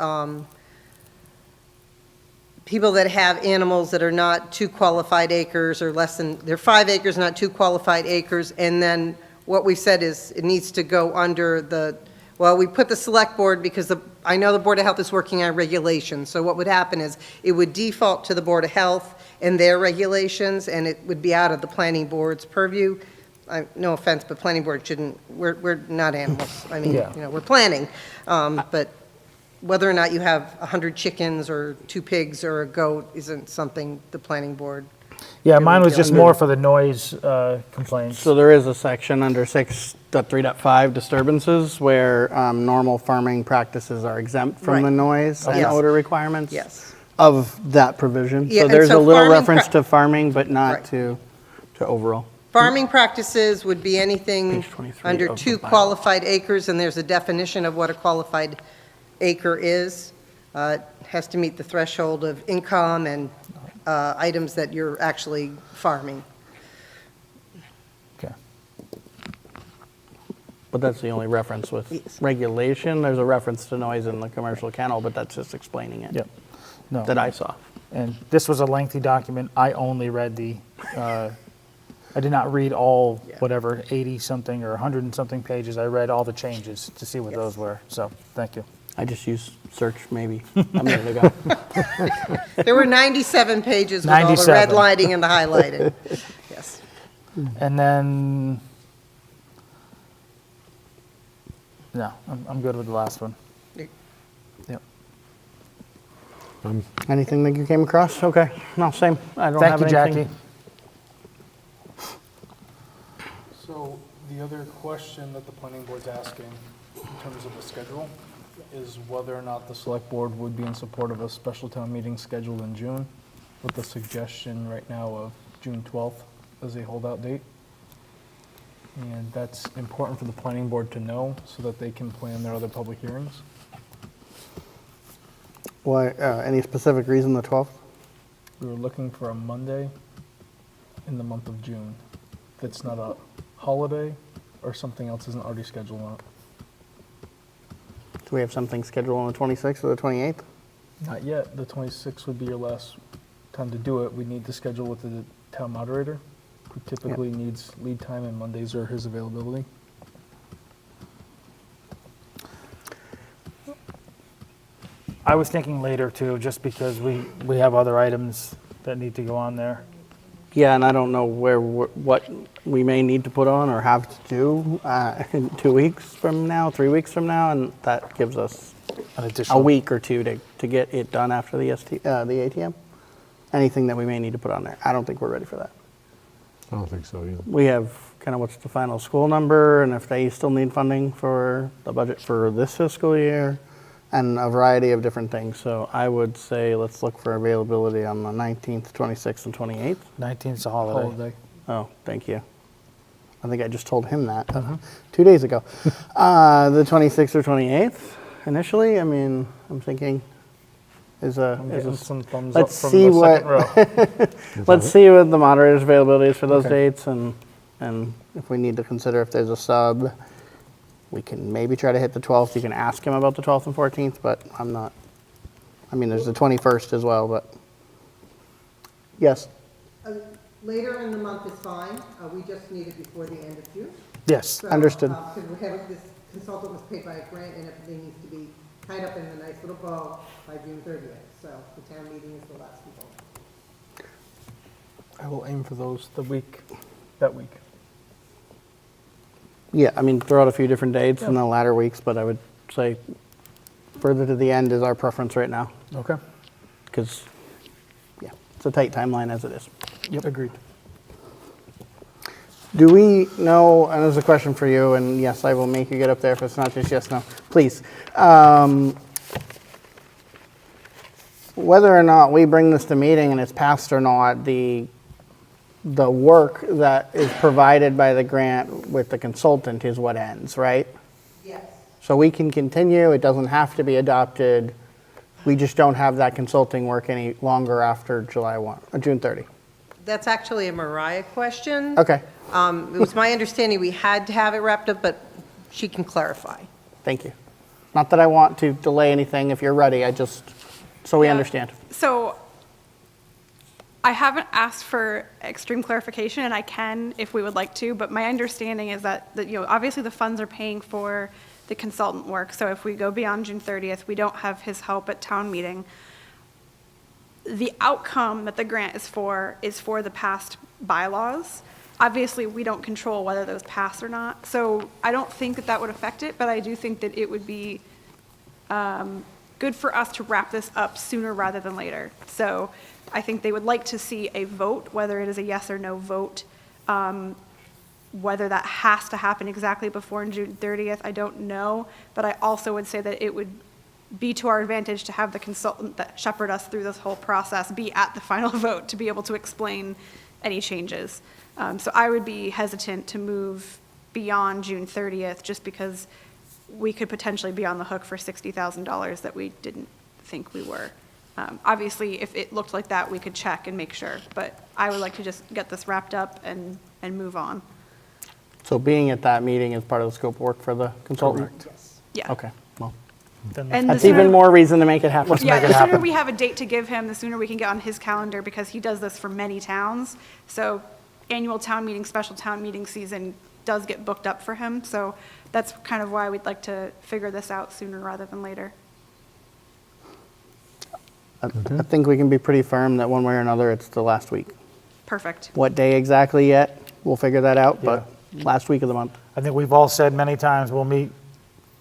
people that have animals that are not 2 qualified acres or less than, they're 5 acres, not 2 qualified acres. And then what we said is it needs to go under the, well, we put the select board because I know the Board of Health is working on regulations. So what would happen is it would default to the Board of Health and their regulations, and it would be out of the planning board's purview. No offense, but planning board shouldn't, we're not animals. I mean, Yeah. we're planning. But whether or not you have 100 chickens or 2 pigs or a goat isn't something the planning board Yeah, mine was just more for the noise complaints. So there is a section under 6.3.5 disturbances where normal farming practices are exempt from the Right. noise and Yes. odor requirements. Yes. Of that provision. Yeah, So and there's so a little farming reference pra- to farming, but not Right. to overall. Farming practices would be anything Page 23 under of the 2 bylaw. qualified acres, and there's a definition of what a qualified acre is. It has to meet the threshold of income and items that you're actually farming. Okay. But that's the only reference with regulation. There's a reference to noise in the commercial kennel, but that's just explaining it. Yep. No. That I saw. And this was a lengthy document. I only read I did not read all, whatever, 80-something or 100 and something pages. I read all the changes to see what those were. So, thank you. I just used search maybe a minute ago. There were 97 pages with all the 97. redlining and the highlighting. Yes. And then, no, I'm good with the last one. Yep. Anything that you came across? Okay. No, same. I don't Thank have you, anything. Jackie. So the other question that the planning board's asking in terms of the schedule is whether or not the select board would be in support of a special town meeting scheduled in June, with the suggestion right now of June 12th as a holdout date. And that's important for the planning board to know so that they can plan their other public hearings. Why, any specific reason the 12th? We were looking for a Monday in the month of June that's not a holiday or something else isn't already scheduled on it. Do we have something scheduled on the 26th or the 28th? Not yet. The 26th would be your last time to do it. We need to schedule with the town moderator, who typically needs lead time, and Mondays are his availability. I was thinking later, too, just because we have other items that need to go on there. Yeah, and I don't know what we may need to put on or have to do in 2 weeks from now, 3 weeks from now, and that gives us An a additional week or two to get it done after the ATM. Anything that we may need to put on there. I don't think we're ready for that. I don't think so either. We have kind of what's the final school number, and if they still need funding for the budget for this fiscal year, and a variety of different things. So I would say let's look for availability on the 19th, 26th, and 28th. 19th is a holiday. Holiday. Oh, thank you. I think I just told him that 2 days ago. The 26th or 28th, initially, I mean, I'm thinking is a. I'm getting some thumbs let's up from see the what. second row. Let's see what the moderator's availability is for those Okay. dates, and if we need to consider if there's a sub, we can maybe try to hit the 12th. You can ask him about the 12th and 14th, but I'm not. I mean, there's the 21st as well, but yes. Later in the month is fine. We just need it before the end of June. Yes. So, Understood. Because we have, this consultant was paid by a grant, and everything needs to be tied up in a nice little bow by June 30th. So the town meeting is the last week. I will aim for those that week. Yeah, I mean, throw out a few different dates in the latter weeks, but I would say further to the end is our preference right now. Okay. Because, yeah, it's a tight timeline as it is. Yep. Agreed. Do we know, and there's a question for you, and yes, I will make you get up there if it's not just yes, no, please. Whether or not we bring this to meeting and it's passed or not, the work that is provided by the grant with the consultant is what ends, right? Yes. So we can continue, it doesn't have to be adopted. We just don't have that consulting work any longer after June 30. That's actually a Mariah question. Okay, It was my understanding we had to have it wrapped up, but she can clarify. thank you. Not that I want to delay anything if you're ready, I just, so we understand. So I haven't asked for extreme clarification, and I can if we would like to, but my understanding is that, obviously the funds are paying for the consultant work, so if we go beyond June 30th, we don't have his help at town meeting. The outcome that the grant is for the passed bylaws. Obviously, we don't control whether those pass or not, so I don't think that would affect it, but I do think that it would be good good for us to wrap this up sooner rather than later. So I think they would like to see a vote, whether it is a yes or no vote. Whether that has to happen exactly before June 30th, I don't know. But I also would say that it would be to our advantage to have the consultant that shepherd us through this whole process be at the final vote to be able to explain any changes. So I would be hesitant to move beyond June 30th just because we could potentially be on the hook for $60,000 that we didn't think we were. Obviously, if it looked like that, we could check and make sure. But I would like to just get this wrapped up and move on. So being at that meeting is part of the scope of work for the consultant? Yeah. Okay, well, And the that's sooner- even more reason to make it happen. Yeah, the sooner we have a date to give him, the sooner we can get on his calendar, because he does this for many towns. So annual town meeting, special town meeting season does get booked up for him. So that's kind of why we'd like to figure this out sooner rather than later. I think we can be pretty firm that one way or another, it's the last week. Perfect. What day exactly yet, we'll figure that out, but last week of the month. I think we've all said many times, we'll meet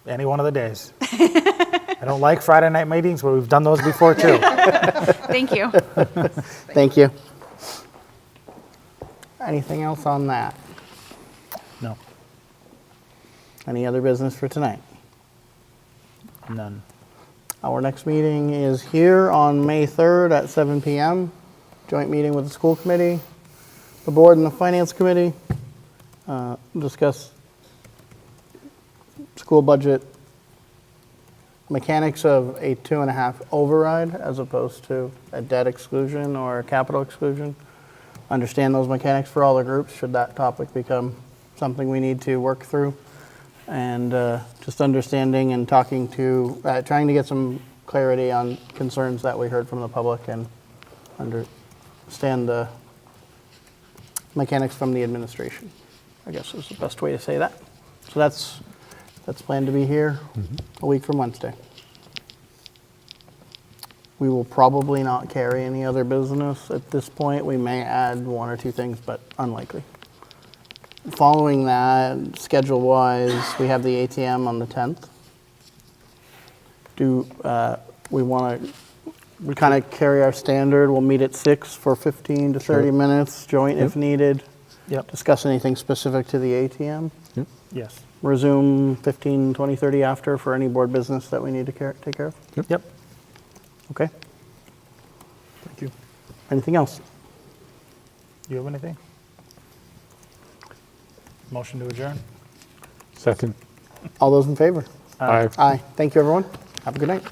any one of the days. I don't like Friday night meetings, but we've done those before too. Thank you. Thank you. Anything else on that? No, Any other business for tonight? none. Our next meeting is here on May 3rd at 7 PM. Joint meeting with the school committee, the board and the finance committee. Discuss school budget mechanics of a 2.5 override as opposed to a debt exclusion or a capital exclusion. Understand those mechanics for all the groups should that topic become something we need to work through. And just understanding and talking to, trying to get some clarity on concerns that we heard from the public and understand the mechanics from the administration, I guess is the best way to say that. So that's planned to be here a week from Wednesday. We will probably not carry any other business at this point. We may add one or two things, but unlikely. Following that, schedule-wise, we have the ATM on the 10th. Do we want to, we kind of carry our standard, we'll meet at 6 for 15 to 30 minutes, joint if needed. Yep. Discuss anything specific to the ATM. Yes. Resume 15, 20, 30 after for any board business that we need to take care of. Yep. Okay. Thank you. Anything else? You have anything? Motion to adjourn? Second. All those in favor? Aye. Aye. Thank you, everyone. Have a good night.